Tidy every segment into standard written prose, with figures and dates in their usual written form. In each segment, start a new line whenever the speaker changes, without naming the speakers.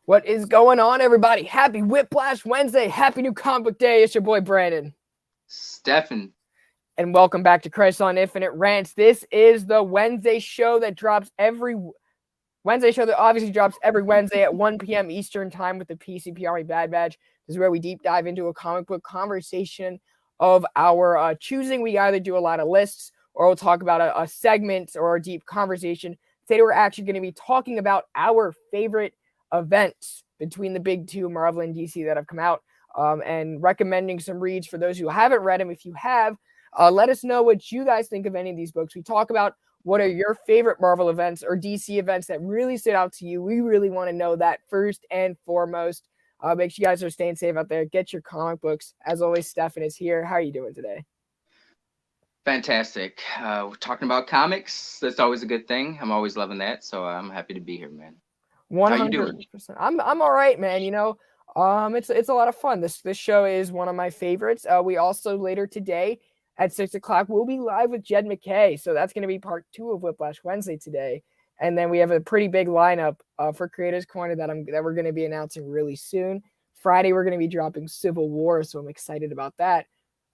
What is going on, everybody? Happy Whiplash Wednesday. Happy New Comic Book Day. It's your boy, Brandon.
Stefan.
And welcome back to Christ on Infinite Rants. This is the Wednesday show that drops every Wednesday at 1 p.m. Eastern Time with the PCP Army Bad Badge. This is where we deep dive into a comic book conversation of our choosing. We either do a lot of lists or we'll talk about a segment or a deep conversation. Today, we're actually going to be talking about our favorite events between the big two, Marvel and DC, that have come out, and recommending some reads for those who haven't read them. If you have, let us know what you guys think of any of these books. We talk about what are your favorite Marvel events or DC events that really stood out to you. We really want to know that first and foremost. Make sure you guys are staying safe out there. Get your comic books. As always, Stefan is here. How are you doing today?
Fantastic. We're talking about comics. That's always a good thing. I'm always loving that. So I'm happy to be here, man.
100%. I'm all right, man. You know, it's a lot of fun. This show is one of my favorites. We also later today at 6 o'clock we'll be live with Jed McKay. So that's going to be part 2 of Whiplash Wednesday today. And then we have a pretty big lineup for Creators Corner that we're going to be announcing really soon. Friday we're going to be dropping Civil War, so I'm excited about that.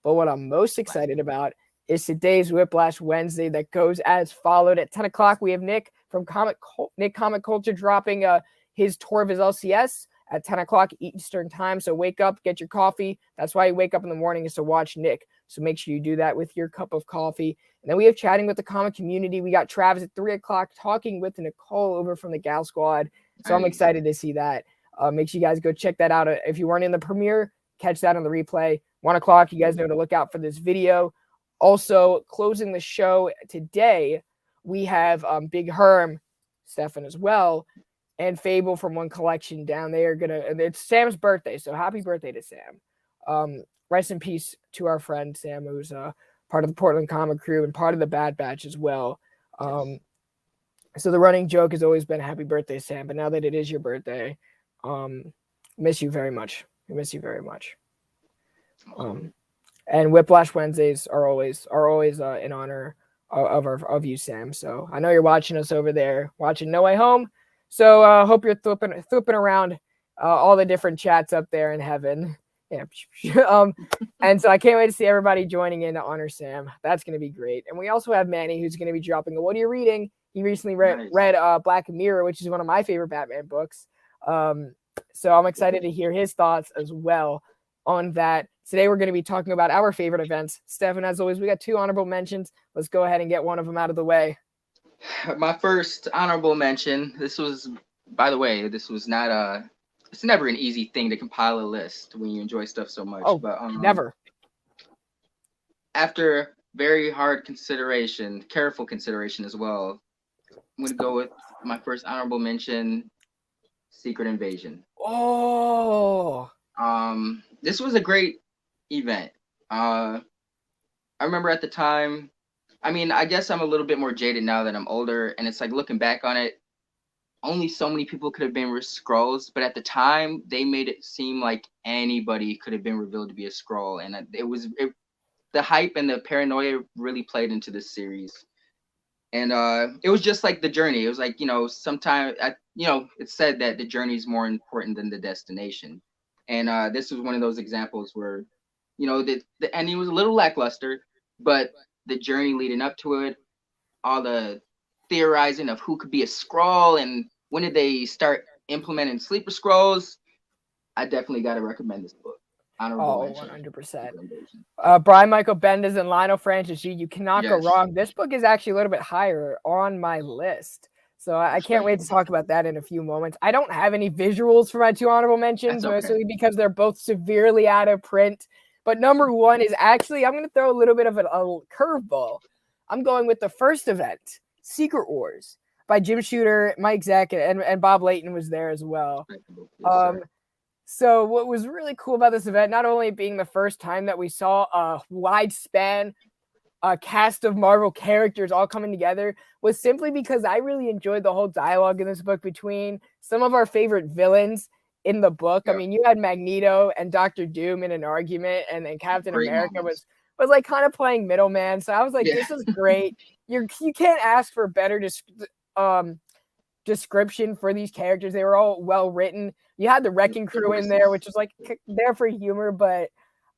But what I'm most excited about is today's Whiplash Wednesday that goes as followed. At 10 o'clock, we have Nick from Comic Culture dropping his tour of his LCS at 10 o'clock Eastern Time. So wake up, get your coffee. That's why you wake up in the morning, is to watch Nick. So make sure you do that with your cup of coffee. And then we have Chatting with the Comic Community. We got Travis at 3 o'clock talking with Nicole over from the Gal Squad. So I'm excited to see that. Make sure you guys go check that out. If you weren't in the premiere, catch that on the replay. 1 o'clock, you guys know to look out for this video. Also, closing the show today, we have Big Herm, Stefan as well, and Fable from One Collection down there. It's Sam's birthday, so happy birthday to Sam. Rest in peace to our friend Sam, who's part of the Portland Comic Crew and part of the Bad Batch as well. So the running joke has always been happy birthday, Sam, but now that it is your birthday, miss you very much. We miss you very much. And Whiplash Wednesdays are always in honor of you, Sam. So I know you're watching us over there, watching No Way Home. So hope you're thwipping around all the different chats up there in heaven. Yeah. And so I can't wait to see everybody joining in to honor Sam. That's going to be great. And we also have Manny, who's going to be dropping a What Are You Reading? He recently read Black Mirror, which is one of my favorite Batman books. So I'm excited to hear his thoughts as well on that. Today we're going to be talking about our favorite events. Stefan, as always, we got 2 honorable mentions. Let's go ahead and get one of them out of the way.
My first honorable mention. This was not it's never an easy thing to compile a list when you enjoy stuff so much.
Oh,
but
never.
After very hard consideration, careful consideration as well, I'm going to go with my first honorable mention, Secret Invasion.
Oh.
This was a great event. I remember at the time, I mean, I guess I'm a little bit more jaded now that I'm older, and it's like looking back on it, only so many people could have been Skrulls, but at the time, they made it seem like anybody could have been revealed to be a Skrull, and the hype and the paranoia really played into this series. And it was just like the journey. It was like, sometimes, it's said that the journey is more important than the destination. And this was one of those examples where, the ending was a little lackluster, but the journey leading up to it, all the theorizing of who could be a Skrull and when did they start implementing sleeper Skrulls, I definitely got to recommend this book. Honorable mention.
100%. Brian Michael Bendis and Lionel Francis G. You cannot go wrong. This book is actually a little bit higher on my list. So I can't wait to talk about that in a few moments. I don't have any visuals for my 2 honorable mentions, mostly because they're both severely out of print. But number 1 is actually, I'm going to throw a little bit of a curveball. I'm going with the first event, Secret Wars, by Jim Shooter, Mike Zeck, and Bob Layton was there as well. So what was really cool about this event, not only being the first time that we saw a wide span cast of Marvel characters all coming together, was simply because I really enjoyed the whole dialogue in this book between some of our favorite villains in the book. I mean, you had Magneto and Dr. Doom in an argument, and then Captain America was like kind of playing middleman. So I was like, this is great. You can't ask for better description for these characters. They were all well written. You had the Wrecking Crew in there, which was like there for humor, but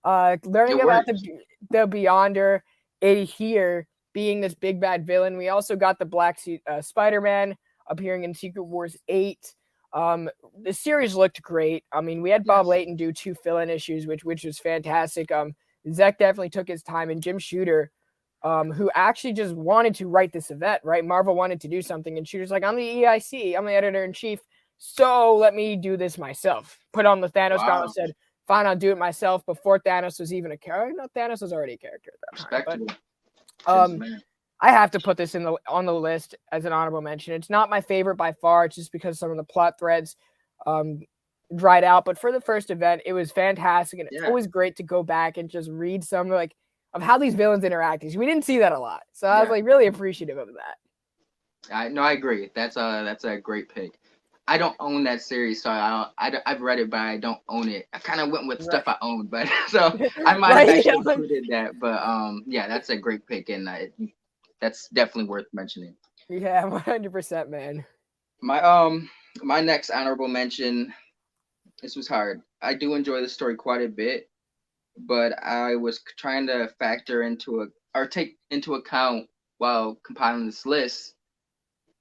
learning about the Beyonder here being this big bad villain. We also got the Black Suit Spider-Man appearing in Secret Wars 8. The series looked great. I mean, we had Bob Layton do 2 fill-in issues, which was fantastic. Zach definitely took his time, and Jim Shooter, who actually just wanted to write this event, right? Marvel wanted to do something, and Shooter's like, I'm the EIC, I'm the editor-in-chief, so let me do this myself. Put on the Thanos Gauntlet, said, fine, I'll do it myself, before Thanos was even a character. No, Thanos was already a character at that time. But, I have to put this on the list as an honorable mention. It's not my favorite by far. It's just because some of the plot threads dried out. But for the first event, it was fantastic, and it's always great to go back and just read some of how these villains interact. We didn't see that a lot, so I was like really appreciative of that.
I agree. That's a great pick. I don't own that series, so I've read it, but I don't own it. I kind of went with stuff I own, but so I might have actually included that. But yeah, that's a great pick, and that's definitely worth mentioning.
Yeah, 100%, man.
My next honorable mention. This was hard. I do enjoy the story quite a bit, but I was trying to take into account while compiling this list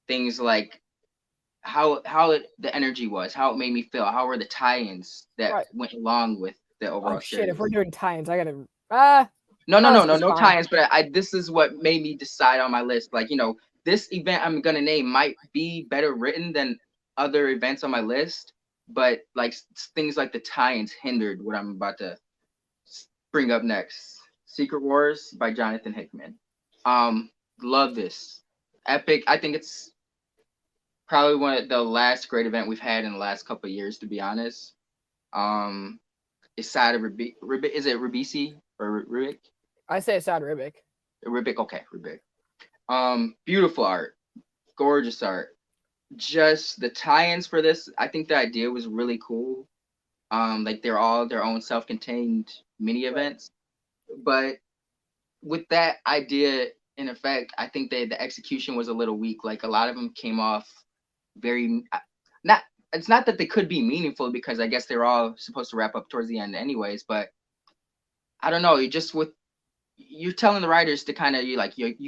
things like how the energy was, how it made me feel, how were the tie-ins that went along with the overall series.
Shit, if we're doing tie-ins, I gotta
no tie-ins, but this is what made me decide on my list. Like, this event I'm gonna name might be better written than other events on my list, but like things like the tie-ins hindered what I'm about to bring up next. Secret Wars by Jonathan Hickman. Love this. Epic. I think it's probably one of the last great event we've had in the last couple of years, to be honest. It's Sad Ribic. Is it Ribisi or Ribic?
I say it's Sad Ribic.
Ribic, okay, Ribic. Beautiful art, gorgeous art. Just the tie-ins for this, I think the idea was really cool. Like they're all their own self-contained mini events, but with that idea in effect, I think the execution was a little weak. Like a lot of them came off very it's not that they could be meaningful, because I guess they're all supposed to wrap up towards the end anyways, but I don't know, you're telling the writers to kind of you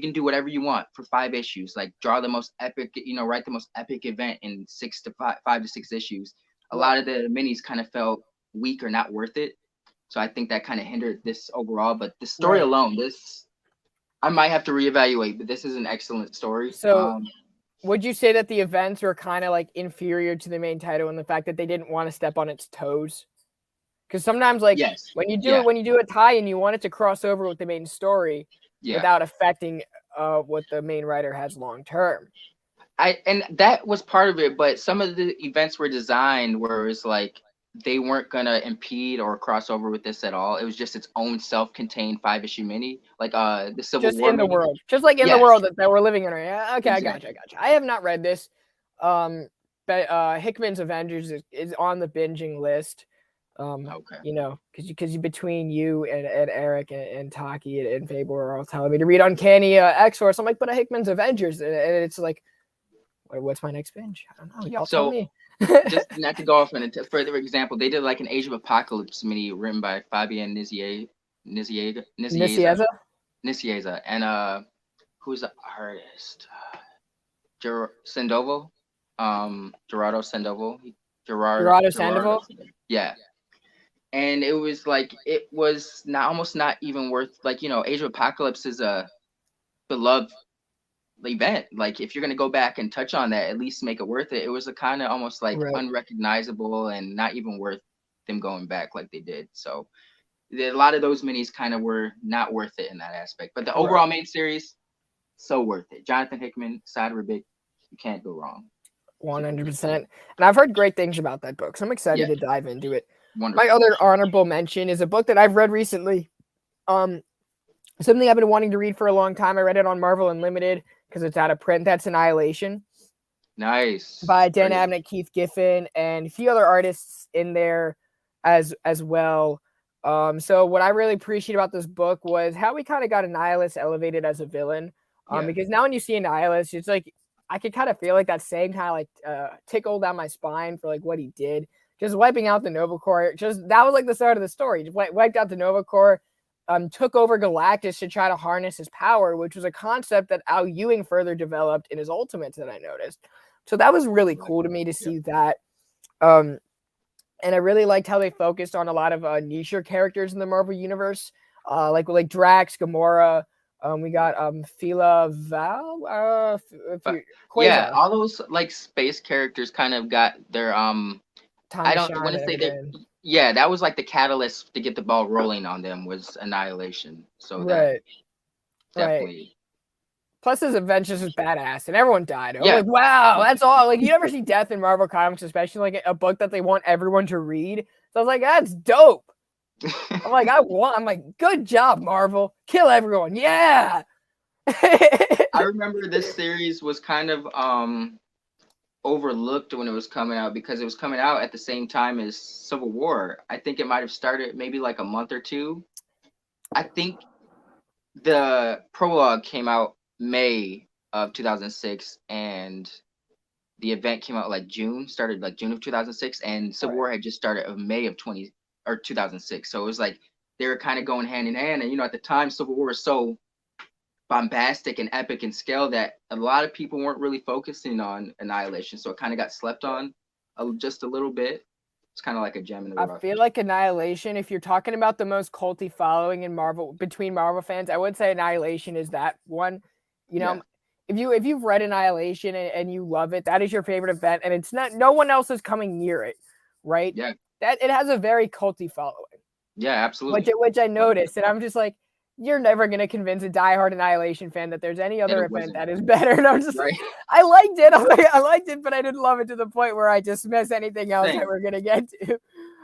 can do whatever you want for 5 issues, like draw the most epic, write the most epic event in 5 to 6 issues. A lot of the minis kind of felt weak or not worth it, so I think that kind of hindered this overall. But the story alone, this I might have to reevaluate, but this is an excellent story.
So would you say that the events were kind of like inferior to the main title in the fact that they didn't want to step on its toes? Because sometimes, when you do a tie and you want it to cross over with the main story without affecting what the main writer has long term.
And that was part of it, but some of the events were designed where it's like they weren't gonna impede or cross over with this at all. It was just its own self-contained 5-issue mini, like the Civil War.
Just in the world, just like in the world that we're living in right now. Okay, exactly. I gotcha. I have not read this. But Hickman's Avengers is on the binging list. Okay. Because between you and Eric and Taki and Fable are all telling me to read Uncanny X-Force. I'm like, but Hickman's Avengers, and it's like, what's my next binge? I don't know. Y'all tell me.
Just not to go off on a further example, they did like an Age of Apocalypse mini written by Fabian Nicieza, and who's the artist? Sandoval, Gerardo Sandoval.
Gerardo Sandoval.
Yeah. And it was almost not even worth, Age of Apocalypse is a beloved event. Like, if you're going to go back and touch on that, at least make it worth it. It was a kind of almost unrecognizable and not even worth them going back like they did. So a lot of those minis kind of were not worth it in that aspect. But the overall main series, so worth it. Jonathan Hickman, Sad Ribic, you can't go wrong.
100%. And I've heard great things about that book, so I'm excited to dive into it.
Wonderful.
My other honorable mention is a book that I've read recently. Something I've been wanting to read for a long time. I read it on Marvel Unlimited because it's out of print. That's Annihilation.
Nice.
By Dan Abnett, Keith Giffen, and a few other artists in there as well. So what I really appreciate about this book was how we kind of got Annihilus elevated as a villain. Because now when you see Annihilus, it's like I could kind of feel like that same kind of like tickle down my spine for like what he did, just wiping out the Nova Corps. Just that was like the start of the story. Just wiped out the Nova Corps, took over Galactus to try to harness his power, which was a concept that Al Ewing further developed in his Ultimates that I noticed. So that was really cool to me to see that. And I really liked how they focused on a lot of niche characters in the Marvel universe, like Drax, Gamora. We got Fila Val,
yeah,
Quasar.
all those like space characters kind of got their
Time
I
to
don't
shine
want to
and
say they.
everything.
Yeah, that was like the catalyst to get the ball rolling on them was Annihilation. So that
Right.
definitely.
Plus his adventures was badass and everyone died. I'm
Yeah.
like, wow, that's all. Like you never see death in Marvel Comics, especially like a book that they want everyone to read. So I was like, that's dope. I'm like, good job, Marvel. Kill everyone. Yeah.
I remember this series was kind of overlooked when it was coming out because it was coming out at the same time as Civil War. I think it might have started maybe like a month or two. I think the prologue came out May of 2006 and the event came out like started like June of 2006 and Civil War had just started of May of 2006. So it was like they were kind of going hand in hand. And at the time Civil War was so bombastic and epic in scale that a lot of people weren't really focusing on Annihilation. So it kind of got slept on just a little bit. It's kind of like a gem in the rough.
I feel like Annihilation, if you're talking about the most culty following in Marvel between Marvel fans, I would say Annihilation is that one. If you've read Annihilation and you love it, that is your favorite event, and it's not no one else is coming near it, right?
Yeah.
That it has a very culty following.
Yeah, absolutely.
Which I noticed, and I'm just like, you're never gonna convince a diehard Annihilation fan that there's any other event that is better. And I'm just like, I liked it. I liked it, but I didn't love it to the point where I dismiss anything else that we're gonna get to.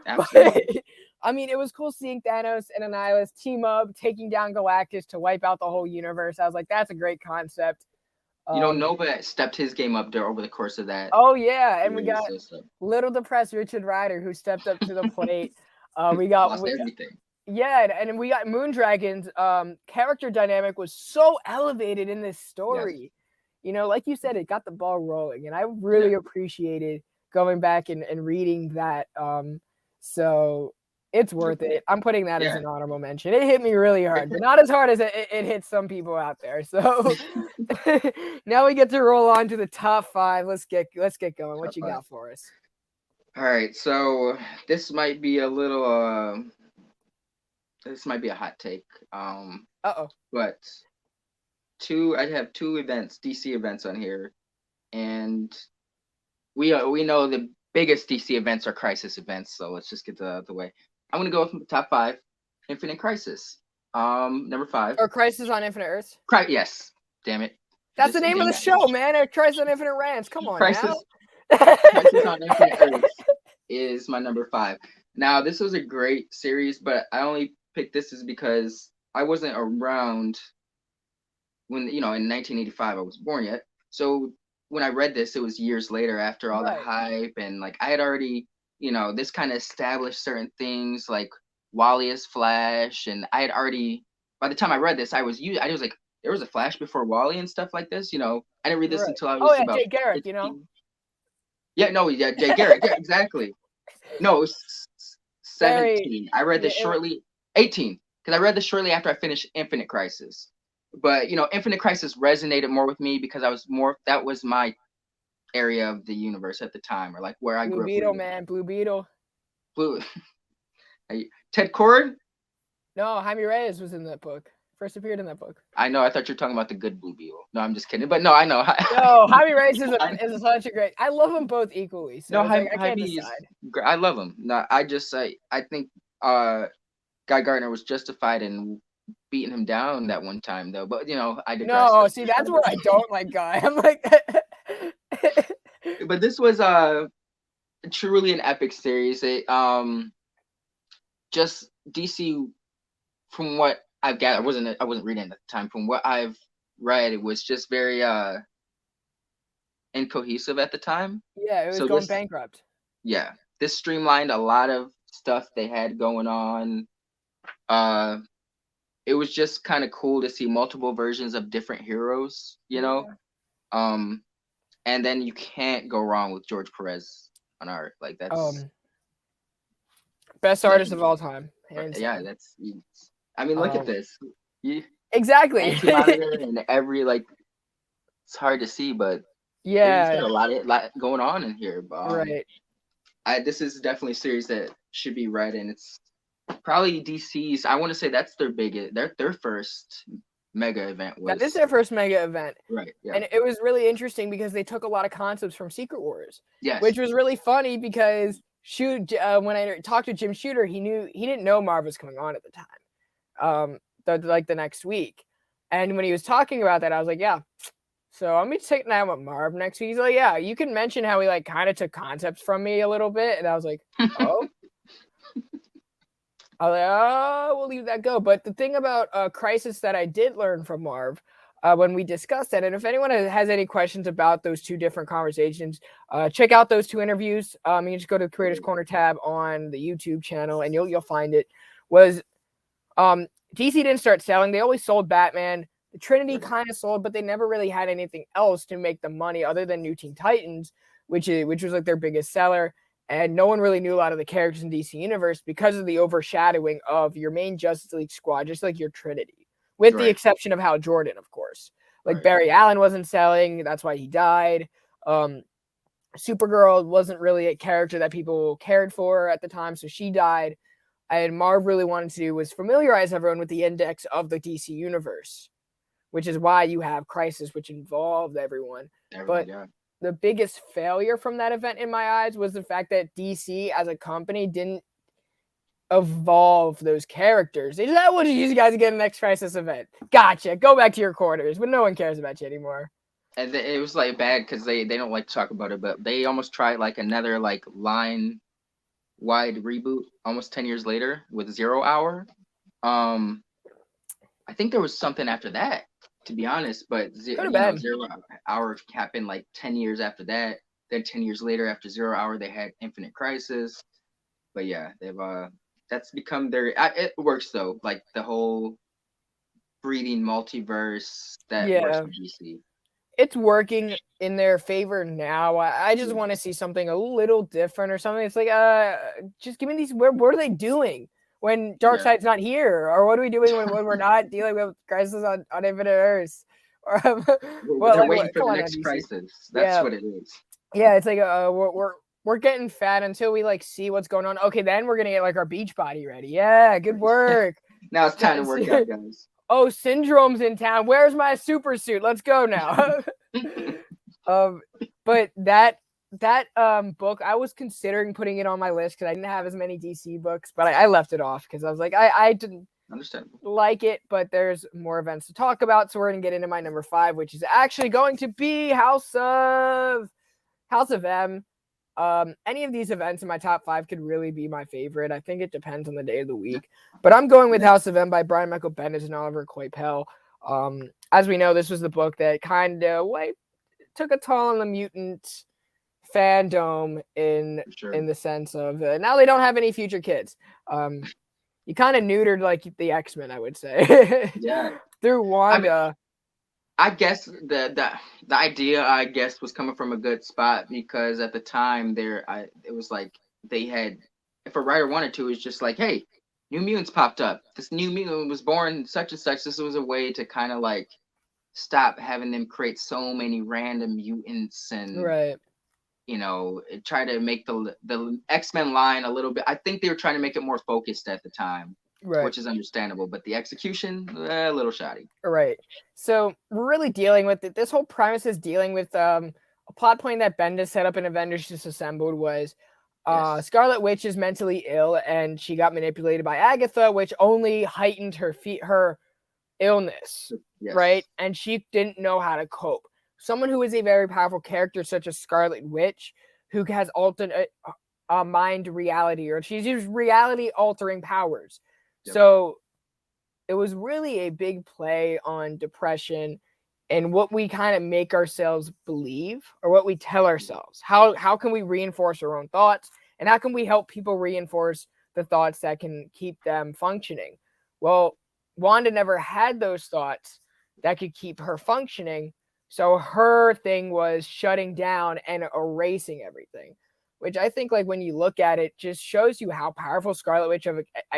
Absolutely. But, I mean, it was cool seeing Thanos and Annihilus team up, taking down Galactus to wipe out the whole universe. I was like, that's a great concept.
Nova stepped his game up there over the course of that.
Oh yeah, and we got little depressed Richard Rider who stepped up to the plate. We got
everything.
Yeah, and we got Moondragon's character dynamic was so elevated in this story. Yes. Like you said, it got the ball rolling, and I really appreciated going back and reading that. So it's worth it. I'm putting that as an honorable mention. It hit me really hard, but not as hard as it hits some people out there. So now we get to roll on to the top 5. Let's get going. What you got for us?
All right, so this might be a little this might be a hot take. But I have 2 events, DC events on here, and we know the biggest DC events are Crisis events. So let's just get the way. I'm gonna go with the top 5. Infinite Crisis, number 5.
Or Crisis on Infinite Earths.
Yes. Damn it.
That's the name of the show, man. Crisis on Infinite Rants. Come on,
Crisis on Infinite Earths is my number 5. Now this was a great series, but I only picked this is because I wasn't around when in 1985 I was born yet. So when I read this, it was years later after all the hype, and like I had already this kind of established certain things like Wally as Flash, and I had already by the time I read this I was like there was a Flash before Wally and stuff like this. I didn't read this until I was about
Jay Garrick,
15. Jay Garrick, yeah, exactly. No, it was 17. I read this shortly. 18, because I read this shortly after I finished Infinite Crisis. But Infinite Crisis resonated more with me because that was my area of the universe at the time, or like where I grew up.
Blue Beetle, man, Blue Beetle.
Ted Kord?
No, Jaime Reyes was in that book. First appeared in that book.
I know. I thought you were talking about the good Blue Beetle. No, I'm just kidding. But no, I know.
No, Jaime Reyes is such a great. I love them both equally. So I can't decide.
I love them. No, I think Guy Gardner was justified in beating him down that one time, though. But I digress.
No, see, that's where I don't like Guy. I'm like.
But this was truly an epic series. It just DC, from what I've gathered, I wasn't reading at the time. From what I've read, it was just very incohesive at the time.
Yeah, it was going bankrupt.
Yeah, this streamlined a lot of stuff they had going on. It was just kind of cool to see multiple versions of different heroes. And then you can't go wrong with George Perez on art. Like that's
best artist of
legendary.
all time, hands
Yeah,
down.
I mean, look at this. You
Exactly.
anti-monitor and every like. It's hard to see, but he's
Yeah.
got a lot going on in here. But
Right.
this is definitely a series that should be read, and it's probably DC's. I want to say that's their biggest, their first mega event
That is
was
their first mega event.
right. Yeah.
And it was really interesting because they took a lot of concepts from Secret Wars,
Yes.
which was really funny because when I talked to Jim Shooter, he didn't know Marv was coming on at the time, the next week. And when he was talking about that, I was like, yeah. So I'm gonna be taking that with Marv next week. He's like, yeah, you can mention how he like kind of took concepts from me a little bit, and I was like, oh. I was like, oh, we'll leave that go. But the thing about Crisis that I did learn from Marv when we discussed that, and if anyone has any questions about those two different conversations, check out those two interviews. You can just go to the Creators Corner tab on the YouTube channel, and you'll find it. Was DC didn't start selling; they always sold Batman. The Trinity kind of sold, but they never really had anything else to make the money other than New Teen Titans, which was like their biggest seller. And no one really knew a lot of the characters in DC Universe because of the overshadowing of your main Justice League squad, just like your Trinity, with the exception of Hal Jordan, of course. Like Barry Allen wasn't selling, that's why he died. Supergirl wasn't really a character that people cared for at the time, so she died. And Marv really wanted to do was familiarize everyone with the index of the DC Universe, which is why you have Crisis, which involved everyone. But the biggest failure from that event in my eyes was the fact that DC as a company didn't evolve those characters. Is that what you guys get in the next Crisis event? Gotcha. Go back to your quarters, but no one cares about you anymore.
And it was like bad because they don't like to talk about it, but they almost tried like another like line wide reboot almost 10 years later with 0 Hour. I think there was something after that, to be honest, but 0 Hour happened like 10 years after that. Then 10 years later, after 0 Hour, they had Infinite Crisis. But yeah, they've that's become their. It works though, like the whole breeding multiverse that works for DC.
It's working in their favor now. I just want to see something a little different or something. It's like, just give me these. What are they doing when Darkseid's not here, or what are we doing when we're not dealing with Crisis on Infinite Earths?
They're waiting for the next crisis. That's what it is.
Yeah, it's like we're getting fat until we like see what's going on. Okay, then we're gonna get like our beach body ready. Yeah, good work.
Now it's time to work out, guys.
Oh, Syndrome's in town. Where's my super suit? Let's go now. But that book, I was considering putting it on my list because I didn't have as many DC books, but I left it off because I was like, I didn't like it, but there's more events to talk about. So we're gonna get into my number 5, which is actually going to be House of M. Any of these events in my top 5 could really be my favorite. I think it depends on the day of the week, but I'm going with House of M by Brian Michael Bendis and Oliver Coipel. As we know, this was the book that kind of took a toll on the mutant fandom in the sense of now they don't have any future kids. You kind of neutered like the X-Men, I would say.
Yeah.
Through Wanda.
I guess the idea, I guess, was coming from a good spot because at the time it was like they had, if a writer wanted to, it's just like, hey, New Mutants popped up. This New Mutant was born such and such. This was a way to kind of like stop having them create so many random mutants and try to make the X-Men line a little bit. I think they were trying to make it more focused at the time. Which is understandable, but the execution, a little shoddy.
Right. So we're really dealing with it. This whole premise is dealing with a plot point that Bendis set up in Avengers Disassembled was Scarlet Witch is mentally ill and she got manipulated by Agatha, which only heightened her illness, right? And she didn't know how to cope. Someone who is a very powerful character such as Scarlet Witch, who has alternate mind reality, or she's used reality altering powers. So it was really a big play on depression and what we kind of make ourselves believe or what we tell ourselves. How can we reinforce our own thoughts, and how can we help people reinforce the thoughts that can keep them functioning? Well, Wanda never had those thoughts that could keep her functioning. So her thing was shutting down and erasing everything, which I think, like, when you look at it, just shows you how powerful Scarlet Witch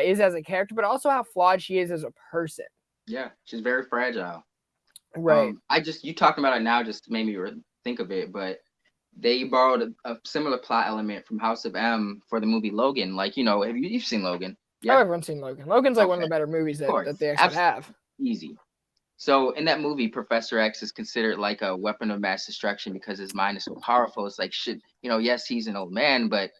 is as a character, but also how flawed she is as a person.
Yeah, she's very fragile.
Right.
You talking about it now just made me think of it, but they borrowed a similar plot element from House of M for the movie Logan. Like, you've seen Logan?
Yeah. Oh, everyone's seen Logan. Logan's like one of the
Okay.
better movies
Of course.
that they actually have.
Easy. So in that movie, Professor X is considered like a weapon of mass destruction because his mind is so powerful. It's like, shit, yes, he's an old man, but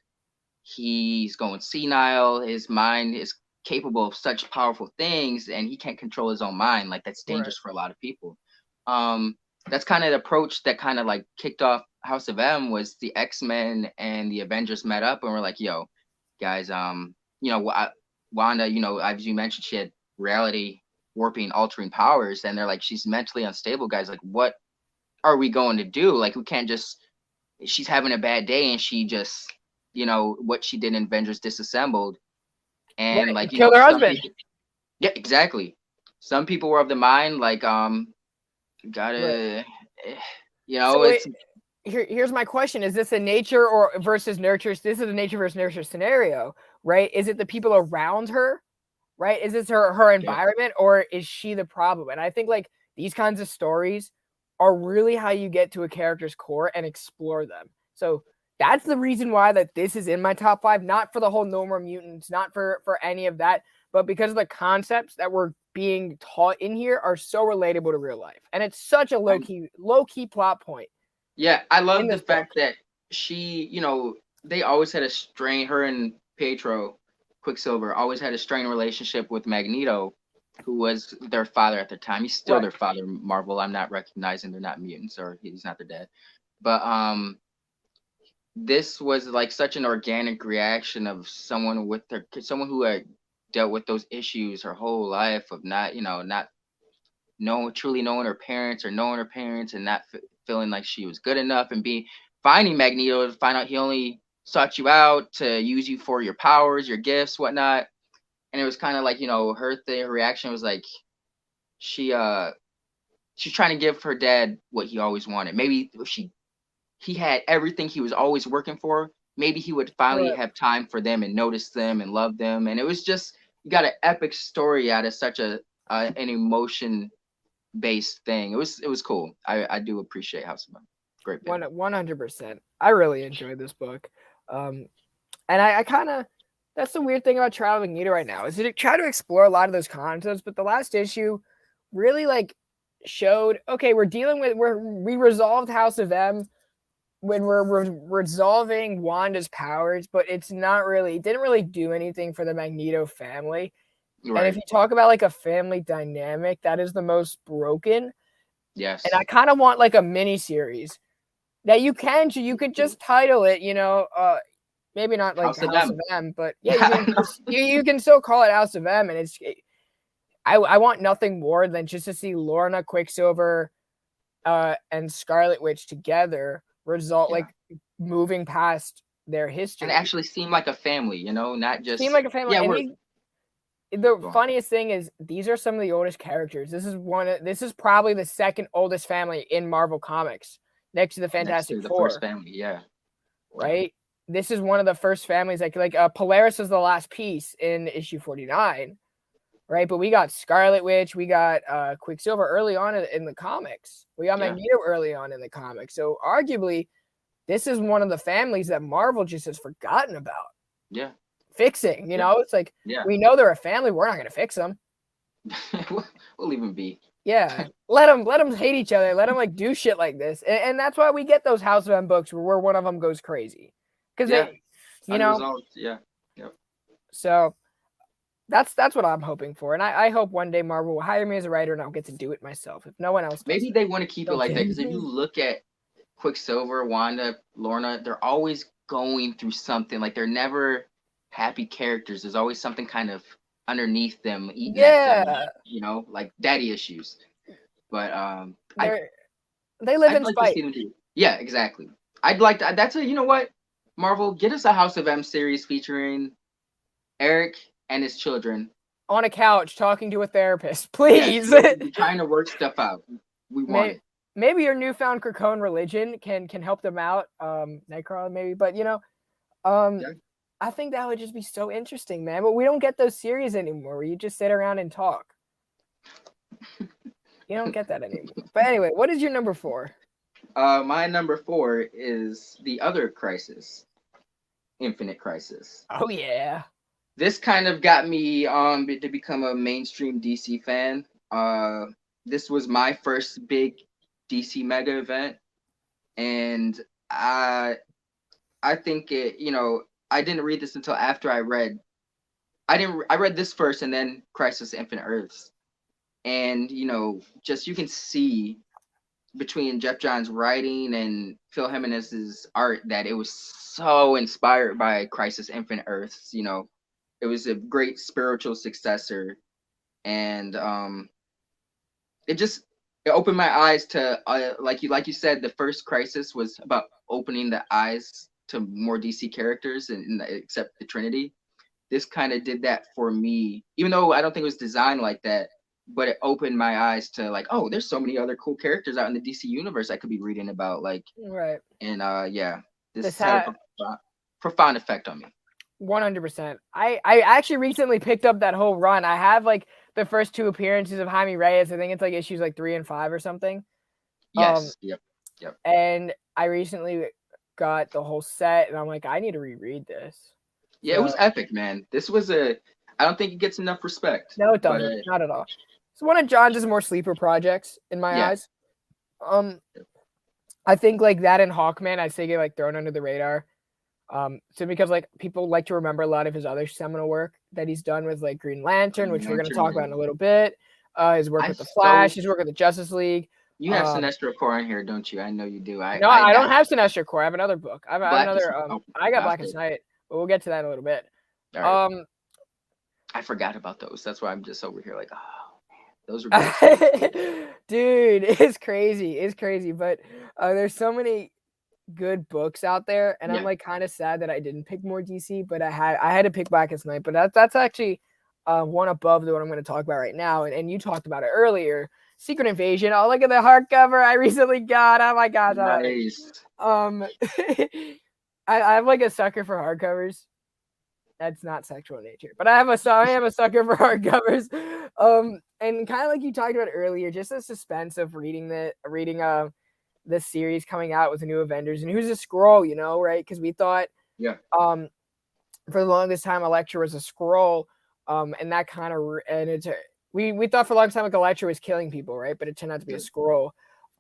he's going senile. His mind is capable of such powerful things, and he can't control his own mind. Like, that's dangerous for a lot of people. That's kind of the approach that kind of like kicked off House of M. Was the X-Men and the Avengers met up and were like, yo, guys, Wanda, as you mentioned, she had reality warping, altering powers, and they're like, she's mentally unstable, guys. Like, what are we going to do? Like, we can't just, she's having a bad day and she just, what she did in Avengers disassembled, and
right.
like,
killed her husband.
Yeah, exactly. Some people were of the mind, like, gotta,
so it's here's my question: is this a nature or versus nurture? This is a nature versus nurture scenario, right? Is it the people around her, right? Is this her environment, or is she the problem? And I think, like, these kinds of stories are really how you get to a character's core and explore them. So that's the reason why that this is in my top 5, not for the whole no more mutants, not for any of that, but because of the concepts that were being taught in here are so relatable to real life. And it's such a low key plot point.
Yeah, I love the fact that she, they always had a strain, her and Pietro Quicksilver always had a strained relationship with Magneto, who was their father at the time. He's still their father, Marvel. I'm not recognizing they're not mutants, or he's not their dad. But this was like such an organic reaction of someone who had dealt with those issues her whole life of not truly knowing her parents, or knowing her parents and not feeling like she was good enough, and finding Magneto to find out he only sought you out to use you for your powers, your gifts, whatnot. And it was kind of like, her reaction was like, she's trying to give her dad what he always wanted. Maybe if he had everything he was always working for, maybe he would finally have time for them and notice them and love them. And it was just, you got an epic story out of such an emotion based thing. It was cool. I do appreciate House of M. Great pick.
100%. I really enjoyed this book. And I kind of, that's the weird thing about Trial of Magneto right now, is it try to explore a lot of those concepts, but the last issue really like showed, okay, we resolved House of M when we're resolving Wanda's powers, but it didn't really do anything for the Magneto family. Right. And if you talk about like a family dynamic, that is the most broken.
Yes.
And I kind of want like a mini series that you could just title it, maybe not like House of M, but yeah, you can still call it House of M. And I want nothing more than just to see Lorna, Quicksilver, and Scarlet Witch together like moving past their history.
And actually seem like a family, not just
seem like a family. Yeah, the funniest thing is these are some of the oldest characters. This is probably the second oldest family in Marvel Comics, next to the Fantastic Four.
The first family, yeah.
Right? This is one of the first families, like Polaris is the last piece in issue 49. Right, but we got Scarlet Witch, we got Quicksilver early on in the comics. We got Magneto early on in the comics. So arguably, this is one of the families that Marvel just has forgotten about.
Yeah,
fixing. It's like we know they're a family. We're not going to fix them.
We'll leave them be.
Yeah, let them hate each other. Let them like do shit like this, and that's why we get those House of M books where one of them goes crazy, because So. That's what I'm hoping for, and I hope one day Marvel will hire me as a writer and I'll get to do it myself if no one else does.
Maybe they want to keep it like that, because if you look at Quicksilver, Wanda, Lorna, they're always going through something. Like, they're never happy characters. There's always something kind of underneath them, eating at them, like daddy issues. But
they live in spite.
Yeah, exactly. I'd like to. That's what, Marvel, get us a House of M series featuring Eric and his children
on a couch talking to a therapist, please.
Yes, trying to work stuff out. We want it.
maybe your newfound Krakoan religion can help them out. Nightcrawler maybe, but um,
Yeah.
I think that would just be so interesting, man. But we don't get those series anymore where you just sit around and talk. You don't get that anymore. But anyway, what is your number 4?
My number 4 is the other Crisis, Infinite Crisis.
Oh yeah.
This kind of got me to become a mainstream DC fan. This was my first big DC mega event, and I think it. I didn't read this until after I read. I read this first, and then Crisis Infinite Earths, and just you can see between Jeff Johns' writing and Phil Jimenez's art that it was so inspired by Crisis Infinite Earths. It was a great spiritual successor, and it opened my eyes to like you said, the first Crisis was about opening the eyes to more DC characters and except the Trinity. This kind of did that for me, even though I don't think it was designed like that, but it opened my eyes to like, oh, there's so many other cool characters out in the DC universe I could be reading about, like,
right.
And this had a profound effect on me.
100%. I actually recently picked up that whole run. I have like the first 2 appearances of Jaime Reyes. I think it's like issues like 3 and 5 or something.
Yes. Yep.
And I recently got the whole set, and I'm like, I need to reread this.
Yeah, it was epic, man. This was I don't think it gets enough respect.
No, it doesn't. Not at all. It's one of John's more sleeper projects in my eyes. I think like that and Hawkman, I say get like thrown under the radar. So because like people like to remember a lot of his other seminal work that he's done with like Green Lantern, which we're going to talk about in a little bit. His work with the Flash, his work with the Justice League.
You have Sinestro Corps in here, don't you? I know you do.
I don't have Sinestro Corps. I have another book. I have another. I got Blackest Night, but we'll get to that in a little bit.
Right. I forgot about those. That's why I'm just over here like, oh man, those were good.
Dude, it's crazy. It's crazy, but there's so many good books out there, and I'm like kind of sad that I didn't pick more DC, but I had to pick Blackest Night. But that's actually one above the one I'm going to talk about right now, and you talked about it earlier. Secret Invasion. Oh, look at the hardcover I recently got. Oh my gosh.
Nice.
I'm like a sucker for hardcovers. That's not sexual in nature, but I am a sucker for hardcovers. And kind of like you talked about earlier, just the suspense of reading this series coming out with the new Avengers and who's a Skrull, right? Because we thought, for the longest time, Elektra was a Skrull, and that kind of we thought for a long time like Elektra was killing people, right? But it turned out to be a Skrull.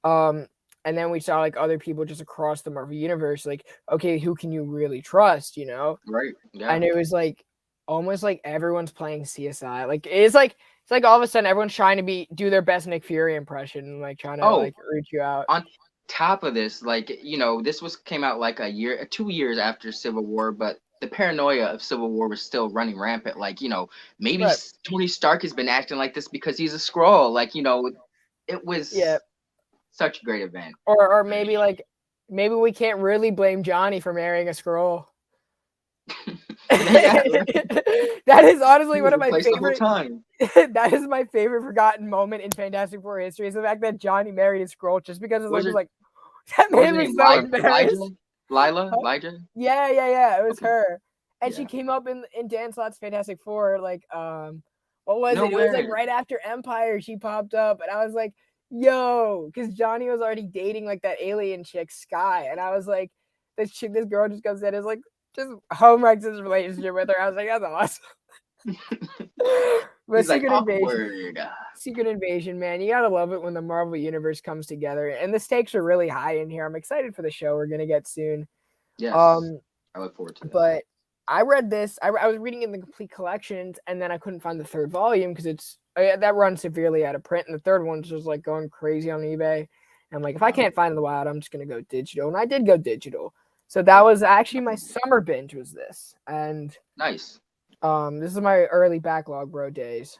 And then we saw like other people just across the Marvel universe, like, okay, who can you really trust,
Right. Yeah.
And it was like almost like everyone's playing CSI. Like it's like all of a sudden everyone's trying to do their best Nick Fury impression and like trying to like root you out.
On top of this, like, this came out like 2 years after Civil War, but the paranoia of Civil War was still running rampant. Like, maybe Tony Stark has been acting like this because he's a Skrull. Like, it was such a great event.
Or maybe we can't really blame Johnny for marrying a Skrull. That is honestly one of my favorite. That is my favorite forgotten moment in Fantastic Four history. Is the fact that Johnny married a Skrull just because was like that made me so embarrassed.
Elijah?
Yeah. It was her, and she came up in Dan Slott's Fantastic Four. Like, what was it? It was like right after Empire. She popped up, and I was like, yo, because Johnny was already dating like that alien chick Sky, and I was like, this girl just comes in, is like just homewrecks his relationship with her. I was like, that's awesome. But Secret Invasion, man, you gotta love it when the Marvel universe comes together, and the stakes are really high in here. I'm excited for the show we're gonna get soon.
Yes, I look forward to it.
But I read this. I was reading in the complete collections, and then I couldn't find the 3rd volume because that runs severely out of print, and the 3rd one's just like going crazy on eBay. And I'm like, if I can't find it in the wild, I'm just gonna go digital, and I did go digital. So that was actually my summer binge. Was this and
nice.
This is my early backlog bro days.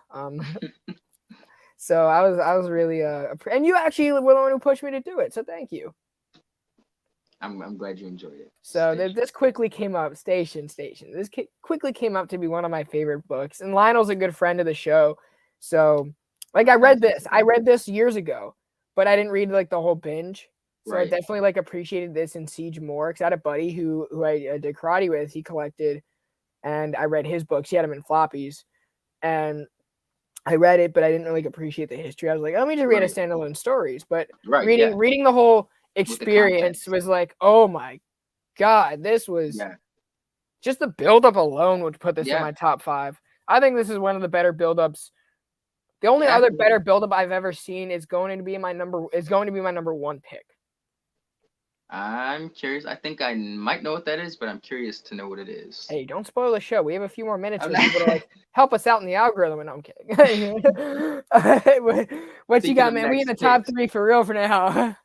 So I was really and you actually were the one who pushed me to do it. So thank you.
I'm glad you enjoyed it.
So this quickly came up. Station. This quickly came up to be one of my favorite books, and Lionel's a good friend of the show. So like I read this years ago. but I didn't read like the whole binge. So I
Right.
definitely like appreciated this in Siege more because I had a buddy who I did karate with. He collected, and I read his books. He had them in floppies, and I read it, but I didn't really appreciate the history. I was like, let me just read a
Right.
standalone stories. But
Right. Yeah.
reading the whole
With the
experience
context.
was like, oh my god, this was
Yeah.
just the buildup alone would put this in
Yeah.
my top 5. I think this is one of the better buildups. The only other better
Absolutely.
buildup I've ever seen is going to be my number 1 pick.
I'm curious. I think I might know what that is, but I'm curious to know what it is.
Hey, don't spoil the show. We have a few more minutes
I'm
for
not
people to like help us out in the algorithm. And no, I'm kidding. What you
Thinking
got,
of
man? We in
next
the top
picks.
3 for real for now.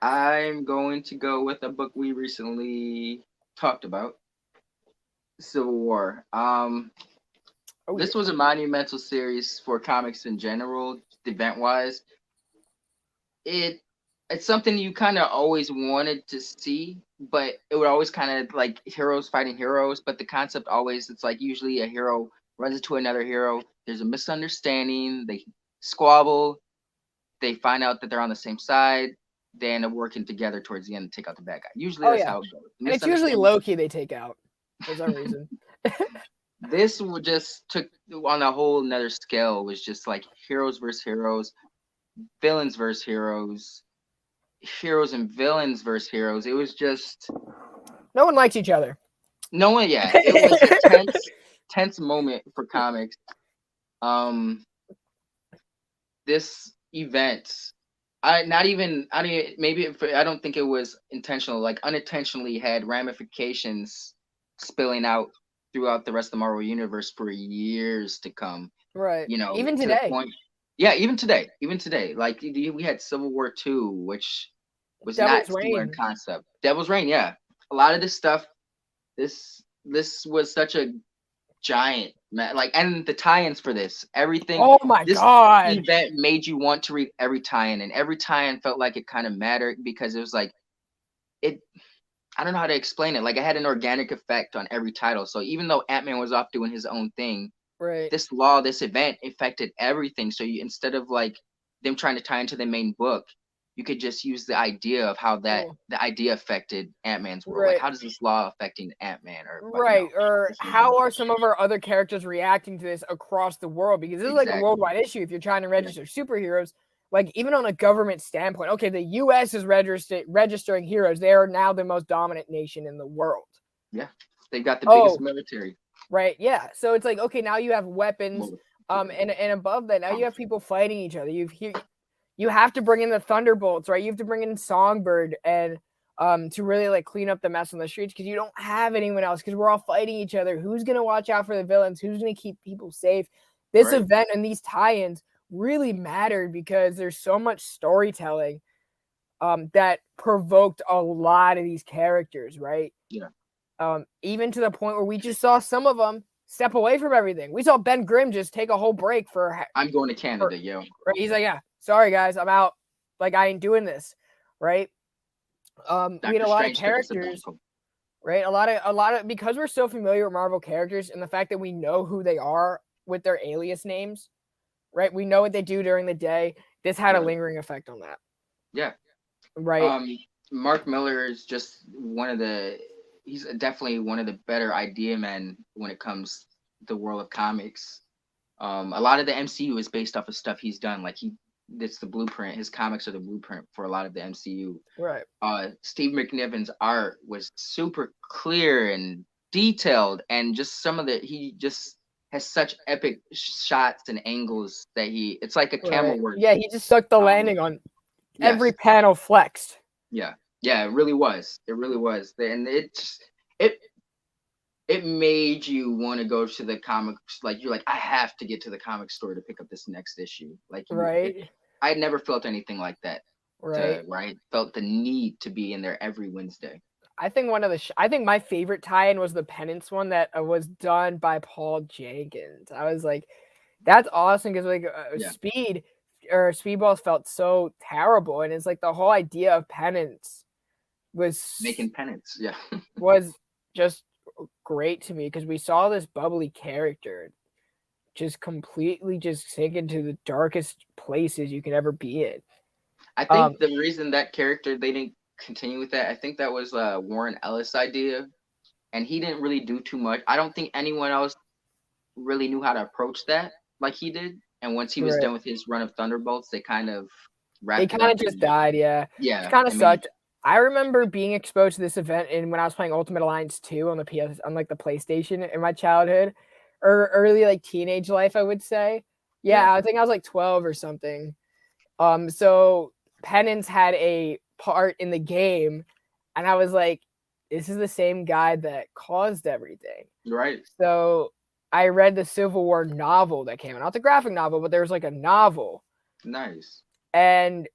I'm going to go with a book we recently talked about, Civil War.
Oh yeah,
This was a monumental series for comics in general, event wise. It's something you kind of always wanted to see, but it would always kind of like heroes fighting heroes. But the concept always, it's like usually a hero runs into another hero. There's a misunderstanding. They squabble. They find out that they're on the same side. They end up working together towards the end to take out the bad guy. Usually
oh
that's
yeah,
how it goes.
and it's usually
Misunderstanding.
Loki they take out for some reason.
This would just took on a whole another scale. It was just like heroes versus heroes, villains versus heroes, heroes and villains versus heroes. It was just
No one likes each other.
no one. Yeah, it was a tense moment for comics. Um, this event, I not even I mean maybe I don't think it was intentional. Like unintentionally had ramifications spilling out throughout the rest of the Marvel universe for years to come.
Right.
You know,
Even
to the
today.
point. Yeah, even today, like we had Civil War II, which was not
Devil's
similar in
Reign.
concept. Devil's Reign, yeah, a lot of this stuff. This was such a giant, like, and the tie-ins for this, everything.
Oh my
This
god.
event made you want to read every tie-in, and every tie-in felt like it kind of mattered because it was like it. I don't know how to explain it. Like it had an organic effect on every title. So even though Ant-Man was off doing his own thing,
Right.
this event affected everything. So you instead of like them trying to tie into the main book, you could just use the idea of how that
Oh,
the idea affected Ant-Man's world. Like
right.
how does this law affecting Ant-Man or
Right. Or
this whole
how
thing?
are some of our other characters reacting to this across the world? Because this is like a
Exactly.
worldwide issue if you're trying to
Yeah.
register superheroes. Like even on a government standpoint, okay, the US is registering heroes. They are now the most dominant nation in the world.
Yeah. They've got the biggest
Oh,
military.
right. Yeah. So it's like, okay, now you have weapons.
Well,
And above that, now you have people fighting each other. You have to bring in the Thunderbolts, right? You have to bring in Songbird and to really like clean up the mess on the streets because you don't have anyone else because we're all fighting each other. Who's gonna watch out for the villains? Who's gonna keep people safe? This
right.
event and these tie-ins really mattered because there's so much storytelling that provoked a lot of these characters, right?
Yeah.
Even to the point where we just saw some of them step away from everything. We saw Ben Grimm just take a whole break
I'm going to
for
Canada, yo.
right. He's like, yeah, sorry guys, I'm out. Like I ain't doing this, right? We had
Doctor
a lot of
Strange took a
characters,
sabbatical.
right? A lot of because we're so familiar with Marvel characters and the fact that we know who they are with their alias names, right? We know what they do during the day. This had a
Right.
lingering effect on that,
Yeah.
right?
Um, Mark Miller is just he's definitely one of the better idea men when it comes to the world of comics. A lot of the MCU is based off of stuff he's done. Like it's the blueprint. His comics are the blueprint for a lot of the MCU.
Right.
Steve McNiven's art was super clear and detailed, and just he just has such epic shots and angles that it's like a camera
Right.
work.
Yeah, he just sucked the
Um,
landing on every
yes,
panel flexed.
yeah, yeah, it really was. It really was, and it it made you want to go to the comics. Like you're like, I have to get to the comic store to pick up this next issue. Like
Right.
I had never felt anything like that.
Right.
Where I felt the need to be in there every Wednesday.
I think I think my favorite tie-in was the Penance one that was done by Paul Jenkins. I was like, that's awesome because like
Yeah,
Speedballs felt so terrible, and it's like the whole idea of Penance was
making penance. Yeah,
was just great to me because we saw this bubbly character just completely just sink into the darkest places you can ever be in.
I think the reason that character they didn't continue with that, I think that was Warren Ellis' idea, and he didn't really do too much. I don't think anyone else really knew how to approach that like he did. And once he was
Right.
done with his run of Thunderbolts, they kind of
It
wrapped it
kind
up.
of just died, yeah. It
Yeah,
kind of
I mean,
sucked. I remember being exposed to this event when I was playing Ultimate Alliance 2 on like the PlayStation in my childhood or early like teenage life, I would say. Yeah, I think I was like 12 or something. So Penance had a part in the game, and I was like, this is the same guy that caused everything.
right.
So I read the Civil War novel that came out, not the graphic novel, but there was like a novel.
Nice.
And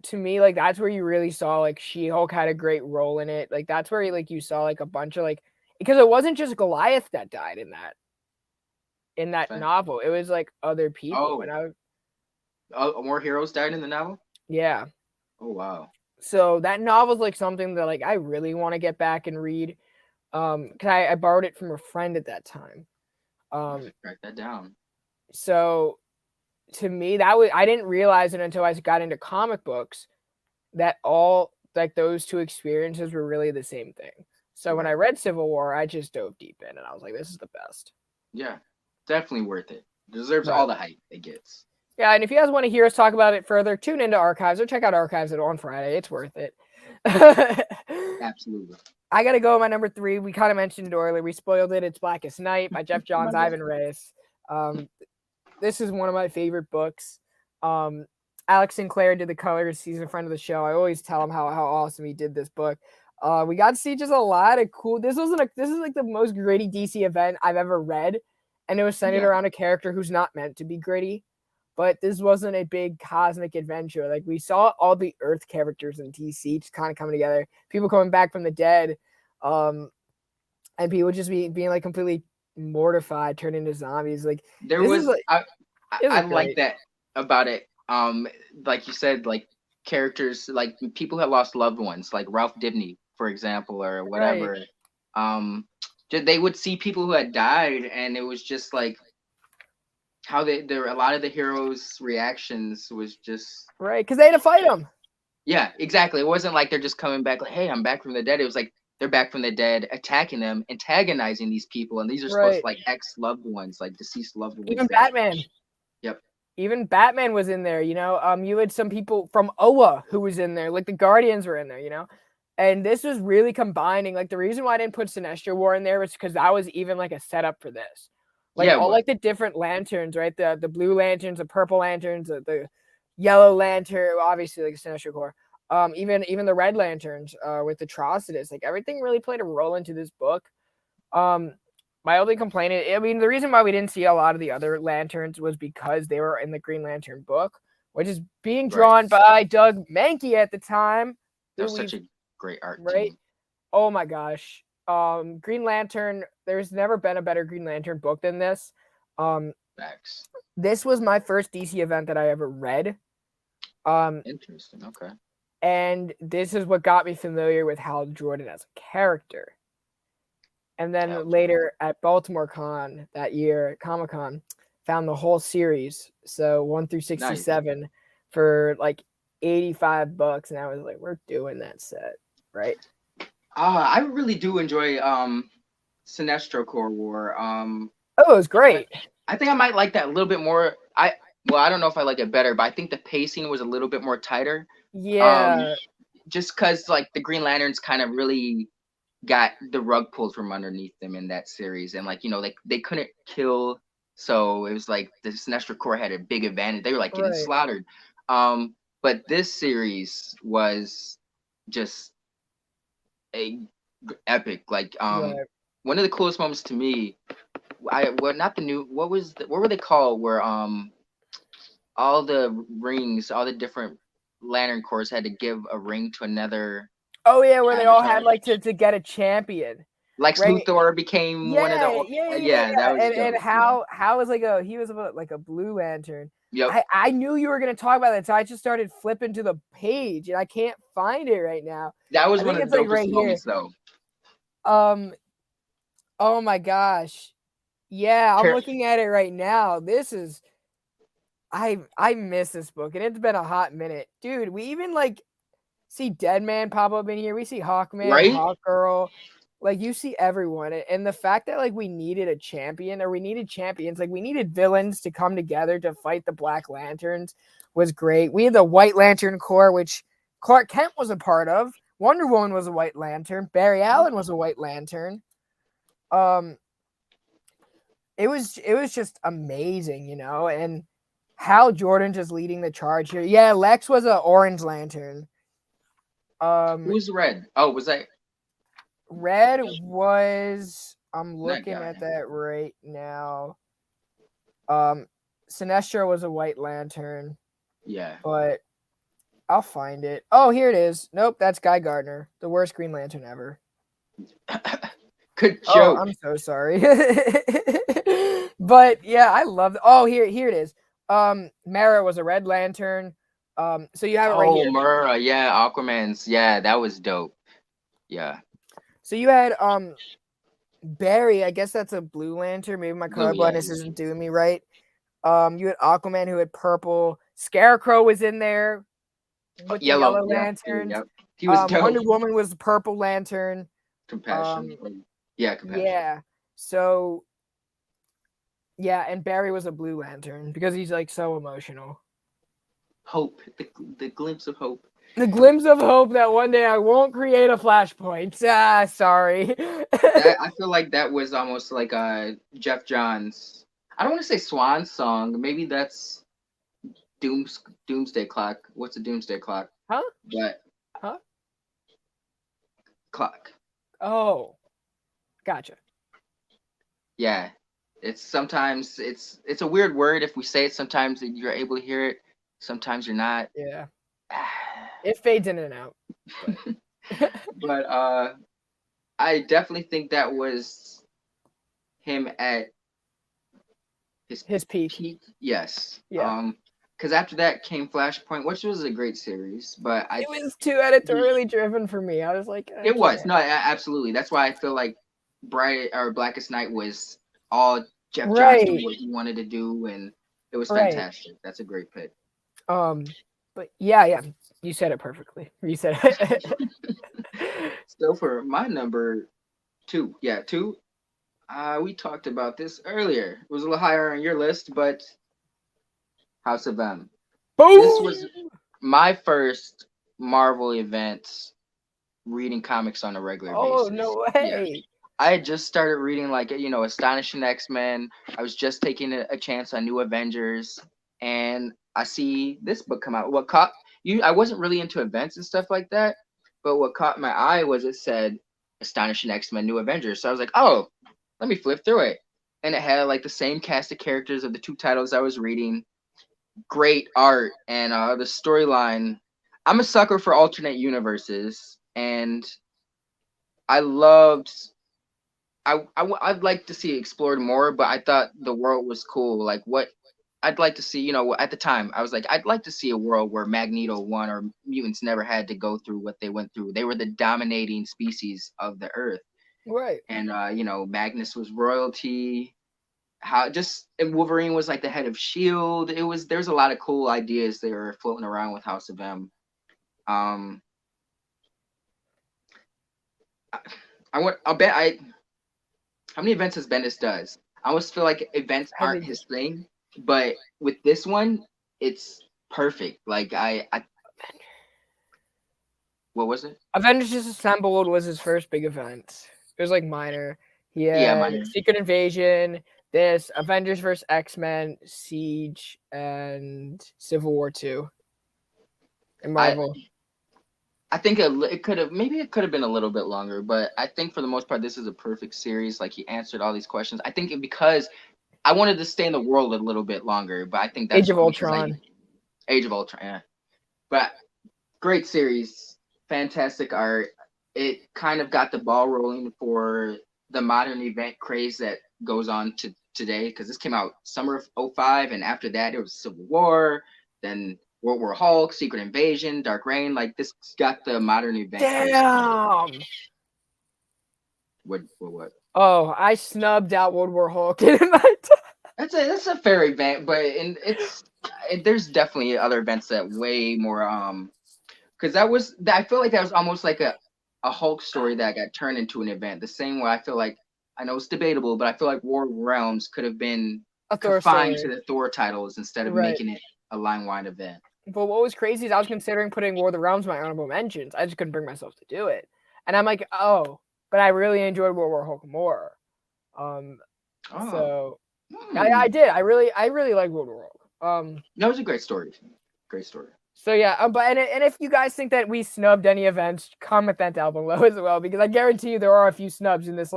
to me, like that's where you really saw like She-Hulk had a great role in it. Like that's where you saw like a bunch of like, because it wasn't just Goliath that died in that
Okay.
novel. It was like other people. And
More heroes died in the novel?
yeah.
Oh, wow.
So that novel's like something that like I really want to get back and read. Cause I borrowed it from a friend at that time.
Write that down.
So to me, I didn't realize it until I got into comic books that all like those two experiences were really the same thing. So when I read Civil War, I just dove deep in and I was like, this is the best.
Yeah, definitely worth it. Deserves
Right.
all the hype it gets.
Yeah, and if you guys want to hear us talk about it further, tune into Archives or check out Archives on Friday. It's worth it.
Absolutely.
I got to go with my number 3. We kind of mentioned it earlier. We spoiled it. It's Blackest Night by Jeff Johns, Ivan Reyes. This is one of my favorite books. Alex Sinclair did the colors. He's a friend of the show. I always tell him how awesome he did this book. We got to see just a lot of cool. This is like the most gritty DC event I've ever read, and it was centered around a character who's not meant to be gritty. But this wasn't a big cosmic adventure. Like we saw all the Earth characters in DC just kind of coming together. People coming back from the dead, and people just being like completely mortified, turned into zombies. Like
there was, I like that about it. Like you said, like characters, like people who had lost loved ones, like Ralph Dibny, for example, or whatever. Right. They would see people who had died, and it was just like how there a lot of the heroes' reactions was just
right because they had to fight them.
Yeah, exactly. It wasn't like they're just coming back like, "Hey, I'm back from the dead." It was like they're back from the dead, attacking them, antagonizing these people, and these are supposed to like ex-loved ones, like deceased loved ones.
Even Batman.
Yep.
Even Batman was in there. You know, you had some people from Oa who was in there, like the Guardians were in there. You know. And this was really combining. Like the reason why I didn't put Sinestro War in there was because that was even like a setup for this. Like all like the different lanterns, right? The blue lanterns, the purple lanterns, the yellow lantern, obviously like Sinestro Corps. Even the red lanterns with Atrocitus. Like everything really played a role into this book. My only complaint is, I mean, the reason why we didn't see a lot of the other lanterns was because they were in the Green Lantern book, which is being drawn by Doug Mahnke at the time.
That was such a great art
right
team.
Oh my gosh. Green Lantern, there's never been a better Green Lantern book than this.
Facts.
This was my first DC event that I ever read.
Interesting. Okay.
And this is what got me familiar with Hal Jordan as a character. And then later at Baltimore Con that year, Comic Con, found the whole series, so 1 through 67 for like $85, and I was like, we're doing that set, right?
I really do enjoy Sinestro Corps War.
Oh, it was great.
I think I might like that a little bit more. I don't know if I like it better, but I think the pacing was a little bit more tighter.
Yeah.
Just because like the Green Lanterns kind of really got the rug pulled from underneath them in that series, and like they couldn't kill, so it was like the Sinestro Corps had a big advantage. They were like getting slaughtered. But this series was just epic. Like one of the coolest moments to me, what were they called, where all the rings, all the different Lantern Corps had to give a ring to another.
Oh yeah, where they all had like to get a champion.
Lex Luthor became one of the that was
and how was he was like a Blue Lantern.
Yep.
I knew you were gonna talk about that, so I just started flipping to the page and I can't find it right now.
That was one of the dopest moments though.
Oh my gosh. Yeah, I'm looking at it right now. This is I miss this book, and it's been a hot minute, dude. We even like see Deadman pop up in here. We see Hawkman,
Right?
Hawkgirl. Like you see everyone, and the fact that like we needed a champion, or we needed champions, like we needed villains to come together to fight the Black Lanterns was great. We had the White Lantern Corps, which Clark Kent was a part of. Wonder Woman was a White Lantern. Barry Allen was a White Lantern. Um, it was just amazing, you know, and Hal Jordan just leading the charge here. Yeah, Lex was an Orange Lantern.
Who's Red? Oh, was that
Red was, I'm
that
looking
guy?
at that right now. Sinestro was a White Lantern,
Yeah.
but I'll find it. Oh, here it is. Nope, that's Guy Gardner, the worst Green Lantern ever.
Good
Oh,
joke.
I'm so sorry. But yeah, I love it. Oh, here it is. Mara was a Red Lantern. So you have it right
Oh,
here.
Murrah. Yeah, Aquaman's. Yeah, that was dope. Yeah.
So you had Barry, I guess that's a Blue Lantern. Maybe my
Blue.
color
Yeah.
blindness isn't doing me right. You had Aquaman who had purple. Scarecrow was in there with the
Yellow.
yellow
Yeah.
lanterns.
Yep. He was dope.
Wonder Woman was the purple lantern.
Compassion. Yeah, compassion.
Yeah. So yeah, and Barry was a Blue Lantern because he's like so emotional.
Hope. The glimpse of hope.
The glimpse of hope that one day I won't create a flashpoint. Ah, sorry.
I feel like that was almost like Jeff Johns. I don't want to say swan song. Maybe that's Doomsday Clock. What's a Doomsday Clock?
Huh?
But
Huh?
clock.
Oh, gotcha.
Yeah. It's sometimes it's a weird word if we say it. Sometimes you're able to hear it. Sometimes you're not.
Yeah. It fades in and out.
But I definitely think that was him at
His peak.
Yes.
Yeah.
Because after that came Flashpoint, which was a great series, but
It was too editorially driven for me. I was like,
it was no, absolutely. That's why I feel like Blackest Night was all Jeff Johns knew what he wanted to do, and it was fantastic. That's a great pick.
But yeah, you said it perfectly. You said it.
So for my number 2, we talked about this earlier. It was a little higher on your list, but House of M.
Boom!
This was my first Marvel event reading comics on a regular basis.
Oh, no way.
Yeah. I had just started reading Astonishing X-Men. I was just taking a chance on New Avengers, and I see this book come out. What caught you? I wasn't really into events and stuff like that, but what caught my eye was it said Astonishing X-Men New Avengers. So I was like, oh, let me flip through it. And it had like the same cast of characters of the 2 titles I was reading. Great art and the storyline. I'm a sucker for alternate universes, and I loved. I'd like to see it explored more, but I thought the world was cool. Like what I'd like to see, at the time, I was like, I'd like to see a world where Magneto won or mutants never had to go through what they went through. They were the dominating species of the Earth,
Right.
and Magnus was royalty. And Wolverine was like the head of Shield. There's a lot of cool ideas that were floating around with House of M. I'll bet how many events has Bendis does? I almost feel like events aren't his thing, but with this one, it's perfect. Like what was it?
Avengers Assembled was his first big event. It was like minor. He had Secret Invasion, this Avengers vs. X-Men, Siege, and Civil War 2. And Marvel.
I think it could have been a little bit longer, but I think for the most part, this is a perfect series. Like he answered all these questions. I think because I wanted to stay in the world a little bit longer, but I think that's
Age of Ultron.
Age of Ultron, yeah. But great series, fantastic art. It kind of got the ball rolling for the modern event craze that goes on to today, because this came out summer of 2005, and after that it was Civil War, then World War Hulk, Secret Invasion, Dark Reign. Like this got the modern event.
Damn.
What?
Oh, I snubbed out World War Hulk in my time.
That's a fair event, but there's definitely other events that way more because I feel like that was almost like a Hulk story that got turned into an event. The same way I feel like I know it's debatable, but I feel like War of Realms could have been
A Thor
confined to
story,
the Thor titles instead of
right?
making it a line-wide event.
But what was crazy is I was considering putting War of the Realms in my honorable mentions. I just couldn't bring myself to do it, and I'm like, oh, but I really enjoyed World War Hulk more. Um,
Oh,
so I did. I really like World War Hulk.
that was a great story. Great story.
So yeah, and if you guys think that we snubbed any events, comment that down below as well, because I guarantee you there are a few snubs in these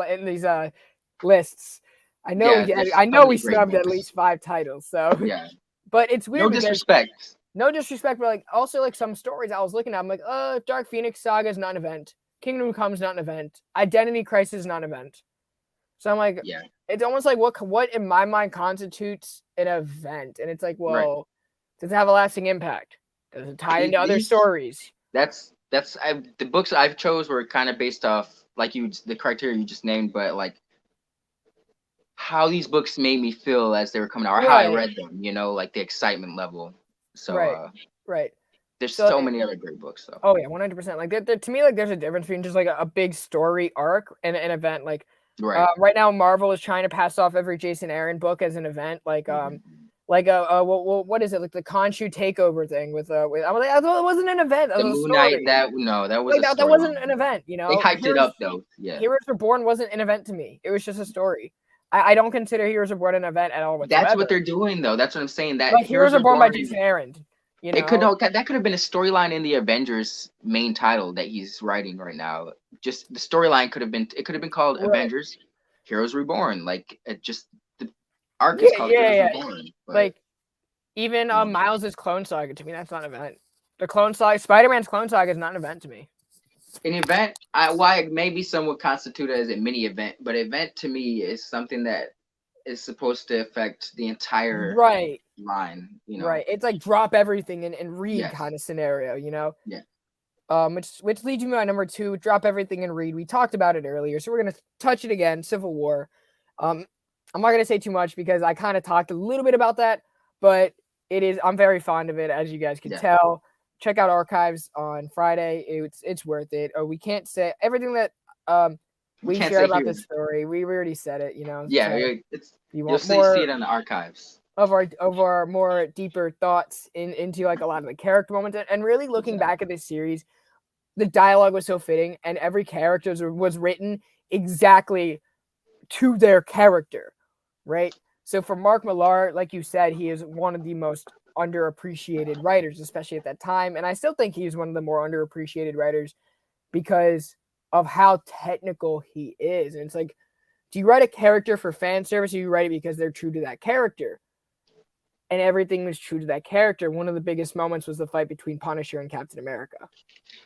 lists.
Yeah, there's
I
so
know we
many great
snubbed at
books.
least 5 titles. So,
Yeah,
but it's
no
weird because
disrespect.
no disrespect, but like also like some stories I was looking at, I'm like, Dark Phoenix Saga is not an event. Kingdom Come's not an event. Identity Crisis is not an event. So I'm like,
Yeah,
it's almost like what in my mind constitutes an event, and it's like,
right.
well, does it have a lasting impact? Does it tie into other
These
stories?
the books I've chose were kind of based off like the criteria you just named, but like how these books made me feel as they were coming out, or how I
Right,
read them. Like the excitement level. So
right, right.
there's
So,
so many other great books though.
oh yeah, 100%. Like to me, like there's a difference between just like a big story arc and an event. Like,
Right.
right now Marvel is trying to pass off every Jason Aaron book as an event. Like what is it? Like the Khonshu takeover thing with I'm like, I thought it wasn't an event. That
The
was a
Moon Knight.
story.
That was
Like
a
that wasn't
storyline.
an event.
They hyped it up though. Yeah.
Heroes Reborn wasn't an event to me. It was just a story. I don't consider Heroes Reborn an event at all
That's what
whatsoever.
they're doing though. That's what I'm saying. That
Like Heroes
Heroes
Reborn by
Reborn.
Jason Aaron. You
It could
know,
no, that could have been a storyline in the Avengers main title that he's writing right now. Just the storyline could have been. It could have been called
right?
Avengers Heroes Reborn. Like it just the arc is
Yeah,
called
yeah,
Heroes
yeah.
Reborn. But
Like even
you know,
Miles's Clone Saga to me, that's not an event. The Clone Saga, Spider-Man's Clone Saga is not an event to me.
an event, why maybe some would constitute it as a mini event, but event to me is something that is supposed to affect the entire
Right,
line.
right. It's like drop everything and read
Yes.
kind of scenario, you know.
Yeah.
Which leads me to my number 2, drop everything and read. We talked about it earlier, so we're gonna touch it again. Civil War. I'm not gonna say too much because I kind of talked a little bit about that, but I'm very fond of it, as you guys can
Yeah.
tell. Check out Archives on Friday. It's worth it. We can't say everything that we
can't
shared
say
about
here.
this story. We already said it, you know.
Yeah,
So
it's
you
you'll
want
see it
more
in the archives.
of our more deeper thoughts into like a lot of the character moments and really looking
Exactly.
back at this series, the dialogue was so fitting and every character was written exactly to their character, right? So for Mark Millar, like you said, he is one of the most underappreciated writers, especially at that time. And I still think he's one of the more underappreciated writers because of how technical he is. And it's like, do you write a character for fan service or you write it because they're true to that character? And everything was true to that character. One of the biggest moments was the fight between Punisher and Captain America.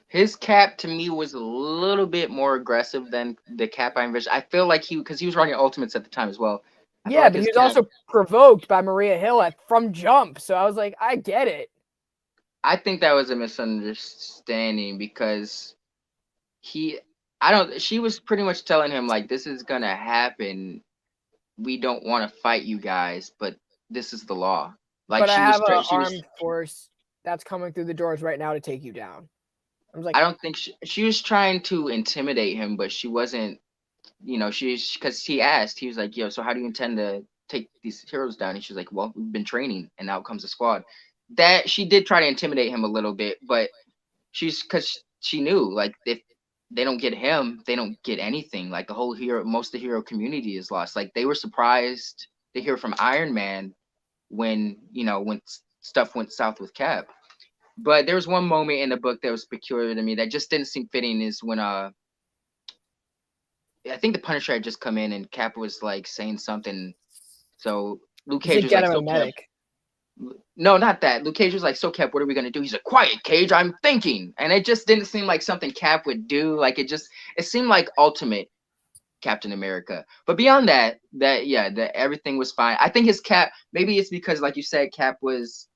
His Cap to me was a little bit more aggressive than the Cap I envisioned. I feel like because he was running Ultimates at the time as well.
Yeah, but he was also provoked by Maria Hill from jump. So I was like, I get it.
I think that was a misunderstanding because she was pretty much telling him like, this is gonna happen. We don't want to fight you guys, but this is the law. Like
but I have an
she was
armed force that's coming through the doors right now to take you down. I was like,
I don't think she was trying to intimidate him, but she wasn't. Because he asked, he was like, "Yo, so how do you intend to take these heroes down?" And she's like, "Well, we've been training, and now comes the squad." That she did try to intimidate him a little bit, but because she knew like if they don't get him, they don't get anything. Like most of the hero community is lost. Like they were surprised to hear from Iron Man when stuff went south with Cap. But there was one moment in the book that was peculiar to me that just didn't seem fitting. Is when I think the Punisher had just come in and Cap was like saying something. So Luke
you
Cage
should
was
get
like,
him a
"So Cap,
medic."
no, not that." Luke Cage was like, "So Cap, what are we gonna do?" He's like, "Quiet, Cage, I'm thinking." And it just didn't seem like something Cap would do. Like it seemed like Ultimate Captain America. But beyond that yeah, that everything was fine. I think his Cap, maybe it's because like you said, Cap was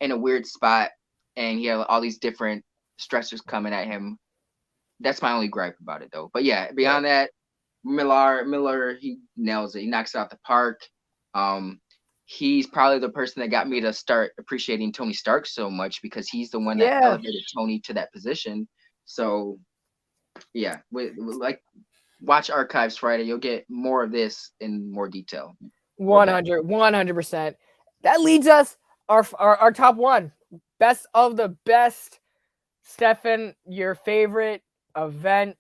in a weird spot and he had all these different stressors coming at him. That's my only gripe about it though. But yeah,
Right.
beyond that, Miller, he nails it. He knocks it out the park. he's probably the person that got me to start appreciating Tony Stark so much, because he's the one that
Yeah.
elevated Tony to that position. So yeah, like watch Archives Friday. You'll get more of this in more detail.
100%. That leads us our top one. Best of the best. Stefan, your favorite event?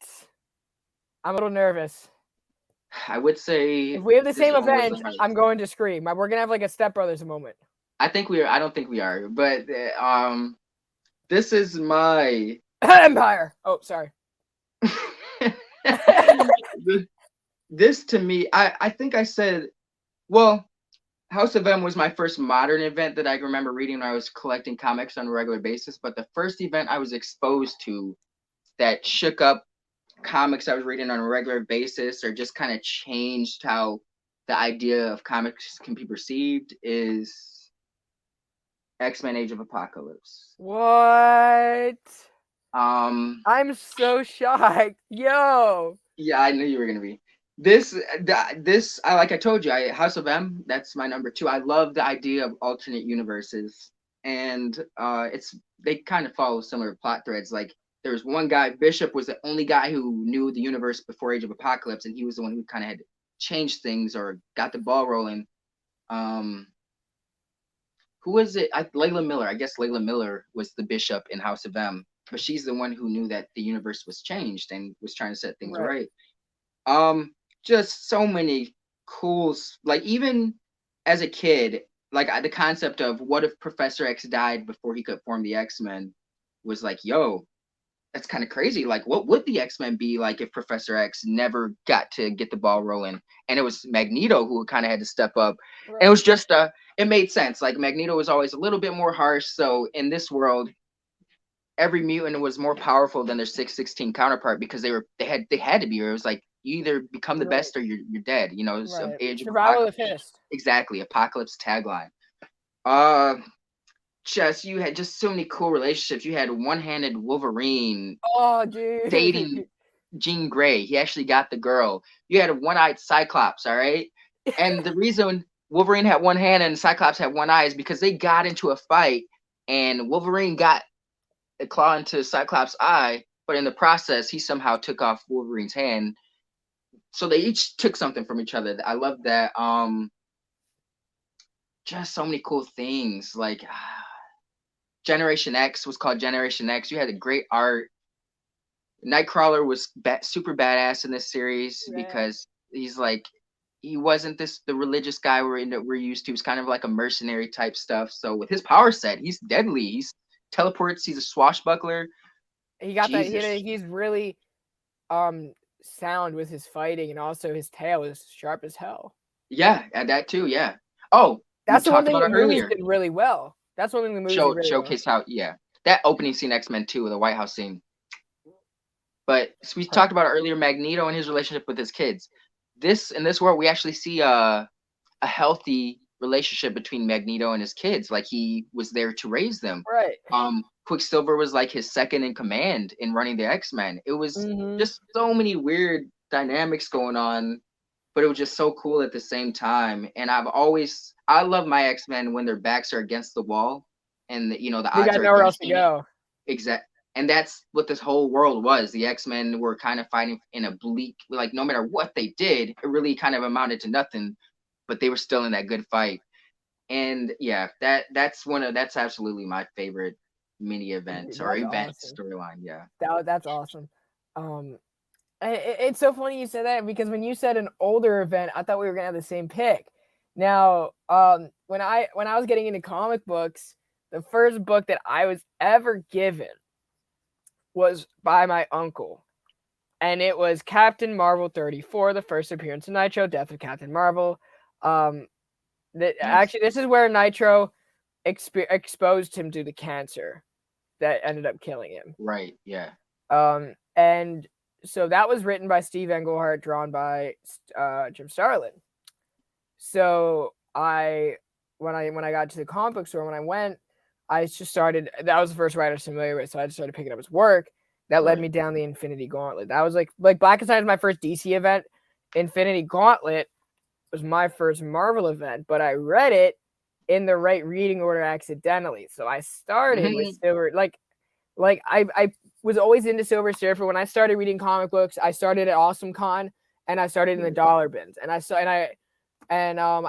I'm a little nervous.
I would say
If we have the same
one was
event, I'm going to scream. We're gonna have like a Step Brothers moment.
I think we are. I don't think we are, but this is my
Empire. Oh, sorry.
This to me, I think I said, well, House of M was my first modern event that I remember reading when I was collecting comics on a regular basis. But the first event I was exposed to that shook up comics I was reading on a regular basis, or just kind of changed how the idea of comics can be perceived, is X-Men Age of Apocalypse.
What?
I'm
so shocked. Yo.
Yeah, I knew you were gonna be. This I like I told you, House of M, that's my number 2. I love the idea of alternate universes, and they kind of follow similar plot threads. Like there's one guy, Bishop was the only guy who knew the universe before Age of Apocalypse, and he was the one who kind of had to change things or got the ball rolling. Who was it? Layla Miller. I guess Layla Miller was the Bishop in House of M, but she's the one who knew that the universe was changed and was trying to set things right. Just so many cool, like even as a kid, like the concept of what if Professor X died before he could form the X-Men was like, yo, that's kind of crazy. Like, what would the X-Men be like if Professor X never got to get the ball rolling? And it was Magneto who kind of had to step up. Right. And it was just it made sense. Like Magneto was always a little bit more harsh. So in this world, every mutant was more powerful than their 616 counterpart, because they had to be. Or it was like, you either become the best or you're dead. You know, it's Age of
Survival of the fittest.
Exactly, Apocalypse tagline. You had just so many cool relationships. You had one-handed Wolverine.
Oh, dude.
Dating Jean Grey. He actually got the girl. You had a one-eyed Cyclops, all right? And the reason Wolverine had one hand and Cyclops had one eye is because they got into a fight, and Wolverine got a claw into Cyclops' eye, but in the process, he somehow took off Wolverine's hand. So they each took something from each other. I love that. Just so many cool things. Like Generation X was called Generation X. You had a great art. Nightcrawler was super badass in this series because he's like, he wasn't the religious guy we're used to. He's kind of like a mercenary type stuff. So with his power set, he's deadly. He's teleports. He's a swashbuckler.
He got that. He's really sound with his fighting, and also his tail is sharp as hell.
Yeah, that too. Yeah. Oh,
that's the one thing the movies did really well. That's one thing the movie really
showcase how. Yeah, that opening scene, X-Men 2, the White House scene. But we talked about earlier, Magneto and his relationship with his kids. In this world, we actually see a healthy relationship between Magneto and his kids. Like he was there to raise them.
Right.
Quicksilver was like his second in command in running the X-Men. It was just so many weird dynamics going on, but it was just so cool at the same time. And I love my X-Men when their backs are against the wall, and the odds
got nowhere else to go.
Exactly. And that's what this whole world was. The X-Men were kind of fighting in a bleak, like no matter what they did, it really kind of amounted to nothing, but they were still in that good fight. And yeah, that's absolutely my favorite mini event or event storyline. Yeah.
That's awesome. It's so funny you said that, because when you said an older event, I thought we were gonna have the same pick. Now, when I was getting into comic books, the first book that I was ever given was by my uncle, and it was Captain Marvel 34, the first appearance of Nitro, Death of Captain Marvel. Actually, this is where Nitro exposed him to the cancer that ended up killing him.
Right. Yeah.
And so that was written by Steve Englehart, drawn by Jim Starlin. So when I got to the comic book store, when I went, I just started. That was the first writer I was familiar with, so I just started picking up his work. That led me down the Infinity Gauntlet. That was like Blackest was my first DC event. Infinity Gauntlet was my first Marvel event, but I read it in the right reading order accidentally. So I started with
Mhm.
Silver, I was always into Silver Surfer. When I started reading comic books, I started at Awesome Con and I started in the dollar bins. And I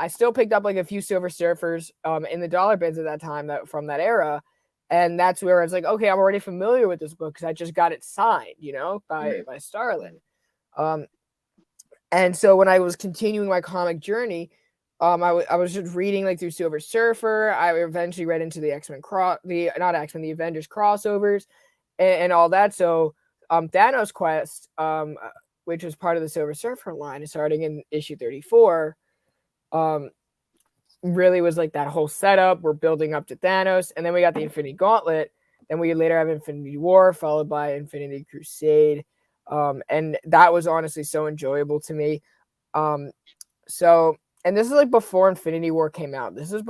still picked up like a few Silver Surfers in the dollar bins at that time from that era. And that's where I was like, okay, I'm already familiar with this book because I just got it signed, by Starlin. And so when I was continuing my comic journey, I was just reading like through Silver Surfer. I eventually read into the the Avengers crossovers and all that. So Thanos Quest, which was part of the Silver Surfer line, starting in issue 34, really was like that whole setup. We're building up to Thanos, and then we got the Infinity Gauntlet. Then we later have Infinity War, followed by Infinity Crusade. And that was honestly so enjoyable to me. So, and this is like before Infinity War came out. This is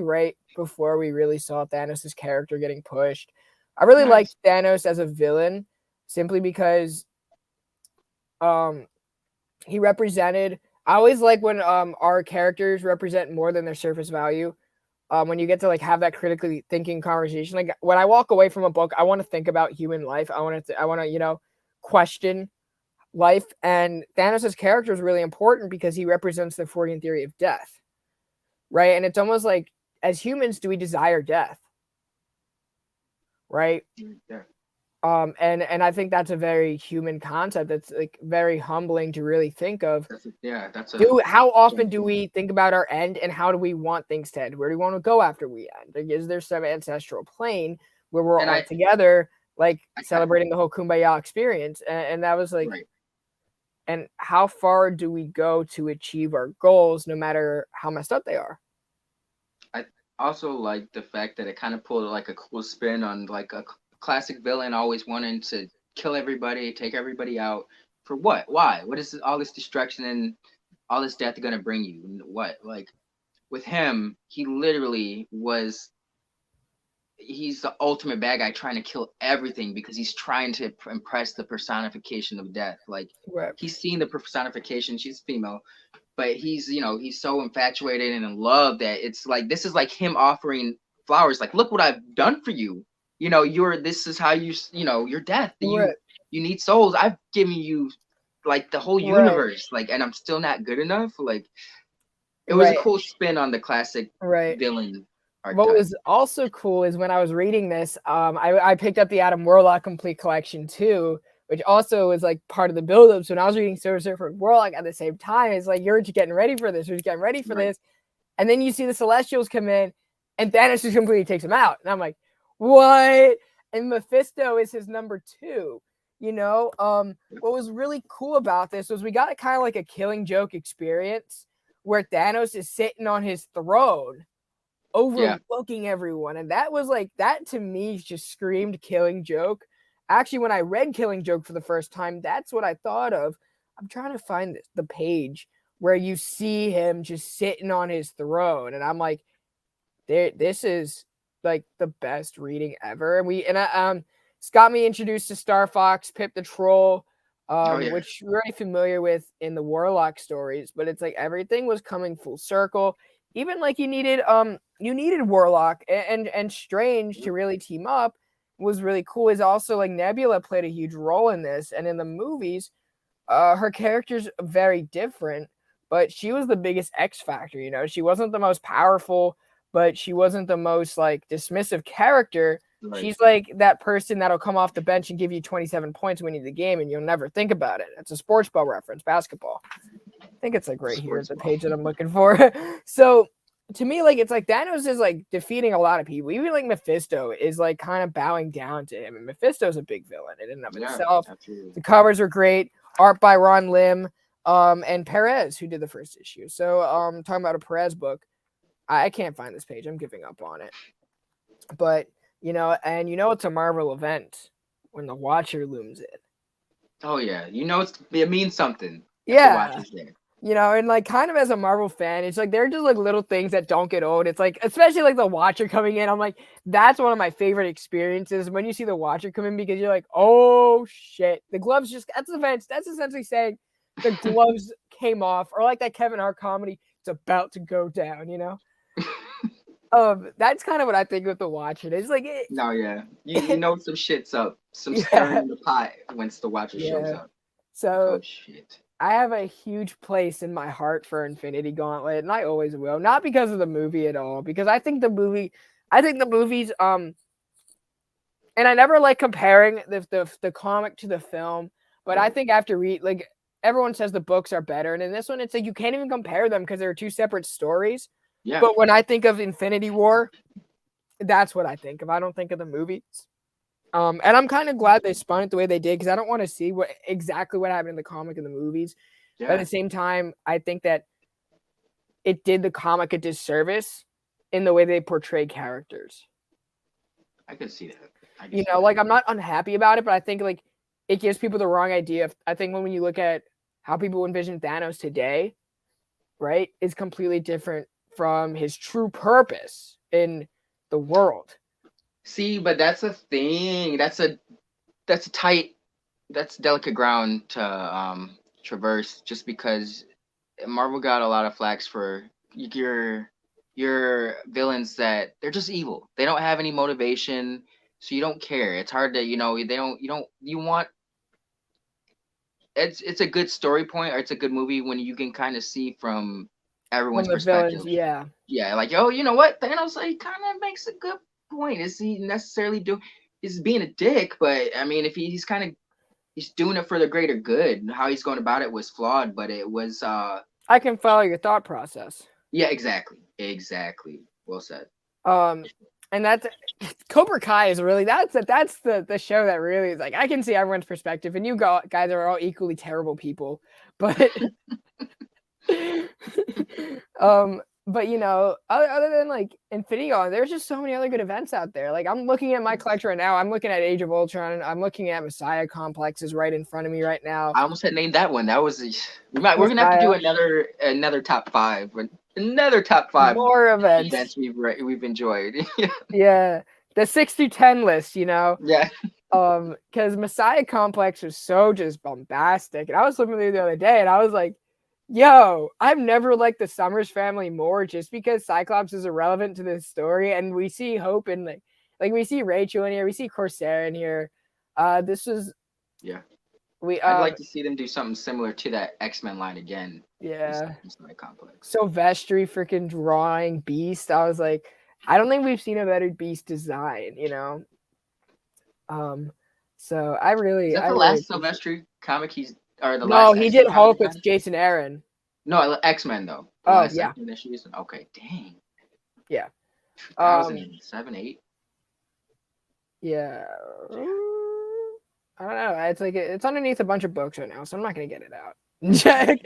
right before we really saw Thanos' character getting pushed. I really
Nice.
liked Thanos as a villain simply because he represented. I always like when our characters represent more than their surface value. When you get to like have that critically thinking conversation, like when I walk away from a book, I want to think about human life. I want to question life. And Thanos' character is really important because he represents the Freudian theory of death, right? And it's almost like, as humans, do we desire death, right?
Yeah.
And I think that's a very human concept. That's like very humbling to really think of. How often do we think about our end, and how do we want things to end? Where do we want to go after we end? Like, is there some ancestral plane where we're
And
all together, like
I
celebrating the whole kumbaya experience? And that was like,
right.
and how far do we go to achieve our goals, no matter how messed up they are?
I also like the fact that it kind of pulled like a cool spin on like a classic villain always wanting to kill everybody, take everybody out. For what? Why? What is all this destruction and all this death going to bring you? What? Like with him, he literally was. He's the ultimate bad guy trying to kill everything because he's trying to impress the personification of death. Like
Right.
he's seen the personification. She's female, but he's so infatuated and in love that it's like this is like him offering flowers. Like, look what I've done for you. This is how your death.
Right.
You need souls. I've given you like the whole universe. Like, and I'm still not good enough. Like, it was a cool spin on the classic villain archetype.
What was also cool is when I was reading this, I picked up the Adam Warlock Complete Collection too, which also was like part of the build-up. So when I was reading Silver Surfer and Warlock at the same time, it's like, you're just getting ready for this. You're just getting ready for this. And then you see the Celestials come in and Thanos just completely takes them out. And I'm like, what? And Mephisto is his number 2. What was really cool about this was we got kind of like a Killing Joke experience where Thanos is sitting on his throne overlooking everyone. And that was like, that to me just screamed Killing Joke. Actually, when I read Killing Joke for the first time, that's what I thought of. I'm trying to find the page where you see him just sitting on his throne. And I'm like, this is like the best reading ever. And it's got me introduced to Star Fox, Pip the Troll, which we're very familiar with in the Warlock stories, but it's like everything was coming full circle. Even like you needed Warlock and Strange to really team up was really cool. Is also like Nebula played a huge role in this, and in the movies, her character's very different, but she was the biggest X factor. She wasn't the most powerful, but she wasn't the most like dismissive character. Right. She's like that person that'll come off the bench and give you 27 points winning the game, and you'll never think about it. It's a sports ball reference, basketball. I think it's like right here, the page that I'm looking for. So to me, like, it's like Thanos is like defeating a lot of people. Even like Mephisto is like kind of bowing down to him. And Mephisto's a big villain in and of itself. Absolutely. The covers are great. Art by Ron Lim, and Perez, who did the first issue. So talking about a Perez book. I can't find this page. I'm giving up on it. But it's a Marvel event when the Watcher looms in.
Oh yeah, it means something.
Yeah, and like kind of as a Marvel fan, it's like they're just like little things that don't get old. It's like, especially like the Watcher coming in, I'm like, that's one of my favorite experiences when you see the Watcher come in, because you're like, oh shit, the gloves that's essentially saying the gloves came off, or like that Kevin Hart comedy, it's about to go down. That's kind of what I think with the Watcher. It's like,
No, yeah, you know some shit's up, some stirring
yeah,
in the pot once the Watcher shows
yeah.
up. Like,
So
oh shit.
I have a huge place in my heart for Infinity Gauntlet, and I always will. Not because of the movie at all, because I think the movies, and I never like comparing the comic to the film, but I think after like everyone says the books are better, and in this one, it's like you can't even compare them because they're two separate stories.
Yeah,
But when I think of Infinity War, that's what I think of. I don't think of the movies. And I'm kind of glad they spun it the way they did because I don't want to see exactly what happened in the comic and the movies. But at
yeah,
the same time, I think that it did the comic a disservice in the way they portray characters.
I could see that. I could
You
see
know,
that.
like I'm not unhappy about it, but I think like it gives people the wrong idea. I think when you look at how people envision Thanos today, right, is completely different from his true purpose in the world.
See, but that's a thing. That's a tight, that's delicate ground to traverse. Just because Marvel got a lot of flags for your villains that they're just evil. They don't have any motivation, so you don't care. It's hard to they don't you don't you want it's a good story point or it's a good movie when you can kind of see from
From
everyone's
the
perspective.
villains, yeah.
Yeah, like oh, you know what? Thanos like kind of makes a good point. Is he necessarily do? He's being a dick, but I mean, if he's kind of he's doing it for the greater good. How he's going about it was flawed, but it was
I can follow your thought process.
yeah, exactly. Well said.
And that's Cobra Kai is really that's the show that really is like I can see everyone's perspective, and you guys are all equally terrible people, but but you know, other than like Infinity Gauntlet, there's just so many other good events out there. Like I'm looking at my collection right now. I'm looking at Age of Ultron. I'm looking at Messiah Complexes right in front of me right now.
I almost had named that one. That was we're gonna have to do another top five, another top five
more events
we've enjoyed.
Yeah, the 6 to 10 list, you know.
Yeah.
Because Messiah Complex was so just bombastic, and I was looking at it the other day, and I was like, "Yo, I've never liked the Summers family more, just because Cyclops is irrelevant to this story, and we see Hope in like we see Rachel in here, we see Corsair in here. This was
yeah.
we
I'd like to see them do something similar to that X-Men line again.
yeah.
Complex.
Sylvester freaking drawing Beast. I was like, I don't think we've seen a better Beast design, you know. So I really,
Is that
I
the
really
last Sylvester comic or the
no,
last
he
X-Men
did
comic
Hulk with Jason Aaron.
No, X-Men though. The
Oh
last
yeah,
X-Men issue. Okay, dang.
yeah.
2007, 8.
Yeah. I don't know. It's like it's underneath a bunch of books right now, so I'm not gonna get it out. Check.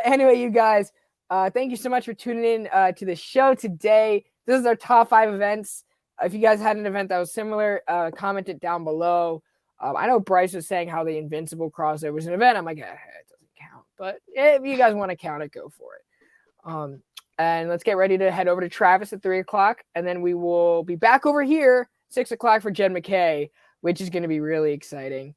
Anyway, you guys, thank you so much for tuning in to the show today. This is our top 5 events. If you guys had an event that was similar, comment it down below. I know Bryce was saying how the Invincible crossover was an event. I'm like, it doesn't count. But if you guys want to count it, go for it. And let's get ready to head over to Travis at 3 o'clock. And then we will be back over here 6 o'clock for Jen McKay, which is going to be really exciting.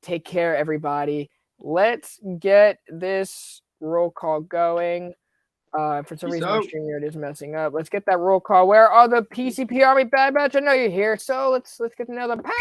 Take care, everybody. Let's get this roll call going. For some reason, my StreamYard is messing up. Let's get that roll call. Where are the PCP Army Bad Batch? I know you're here, so let's get another pound.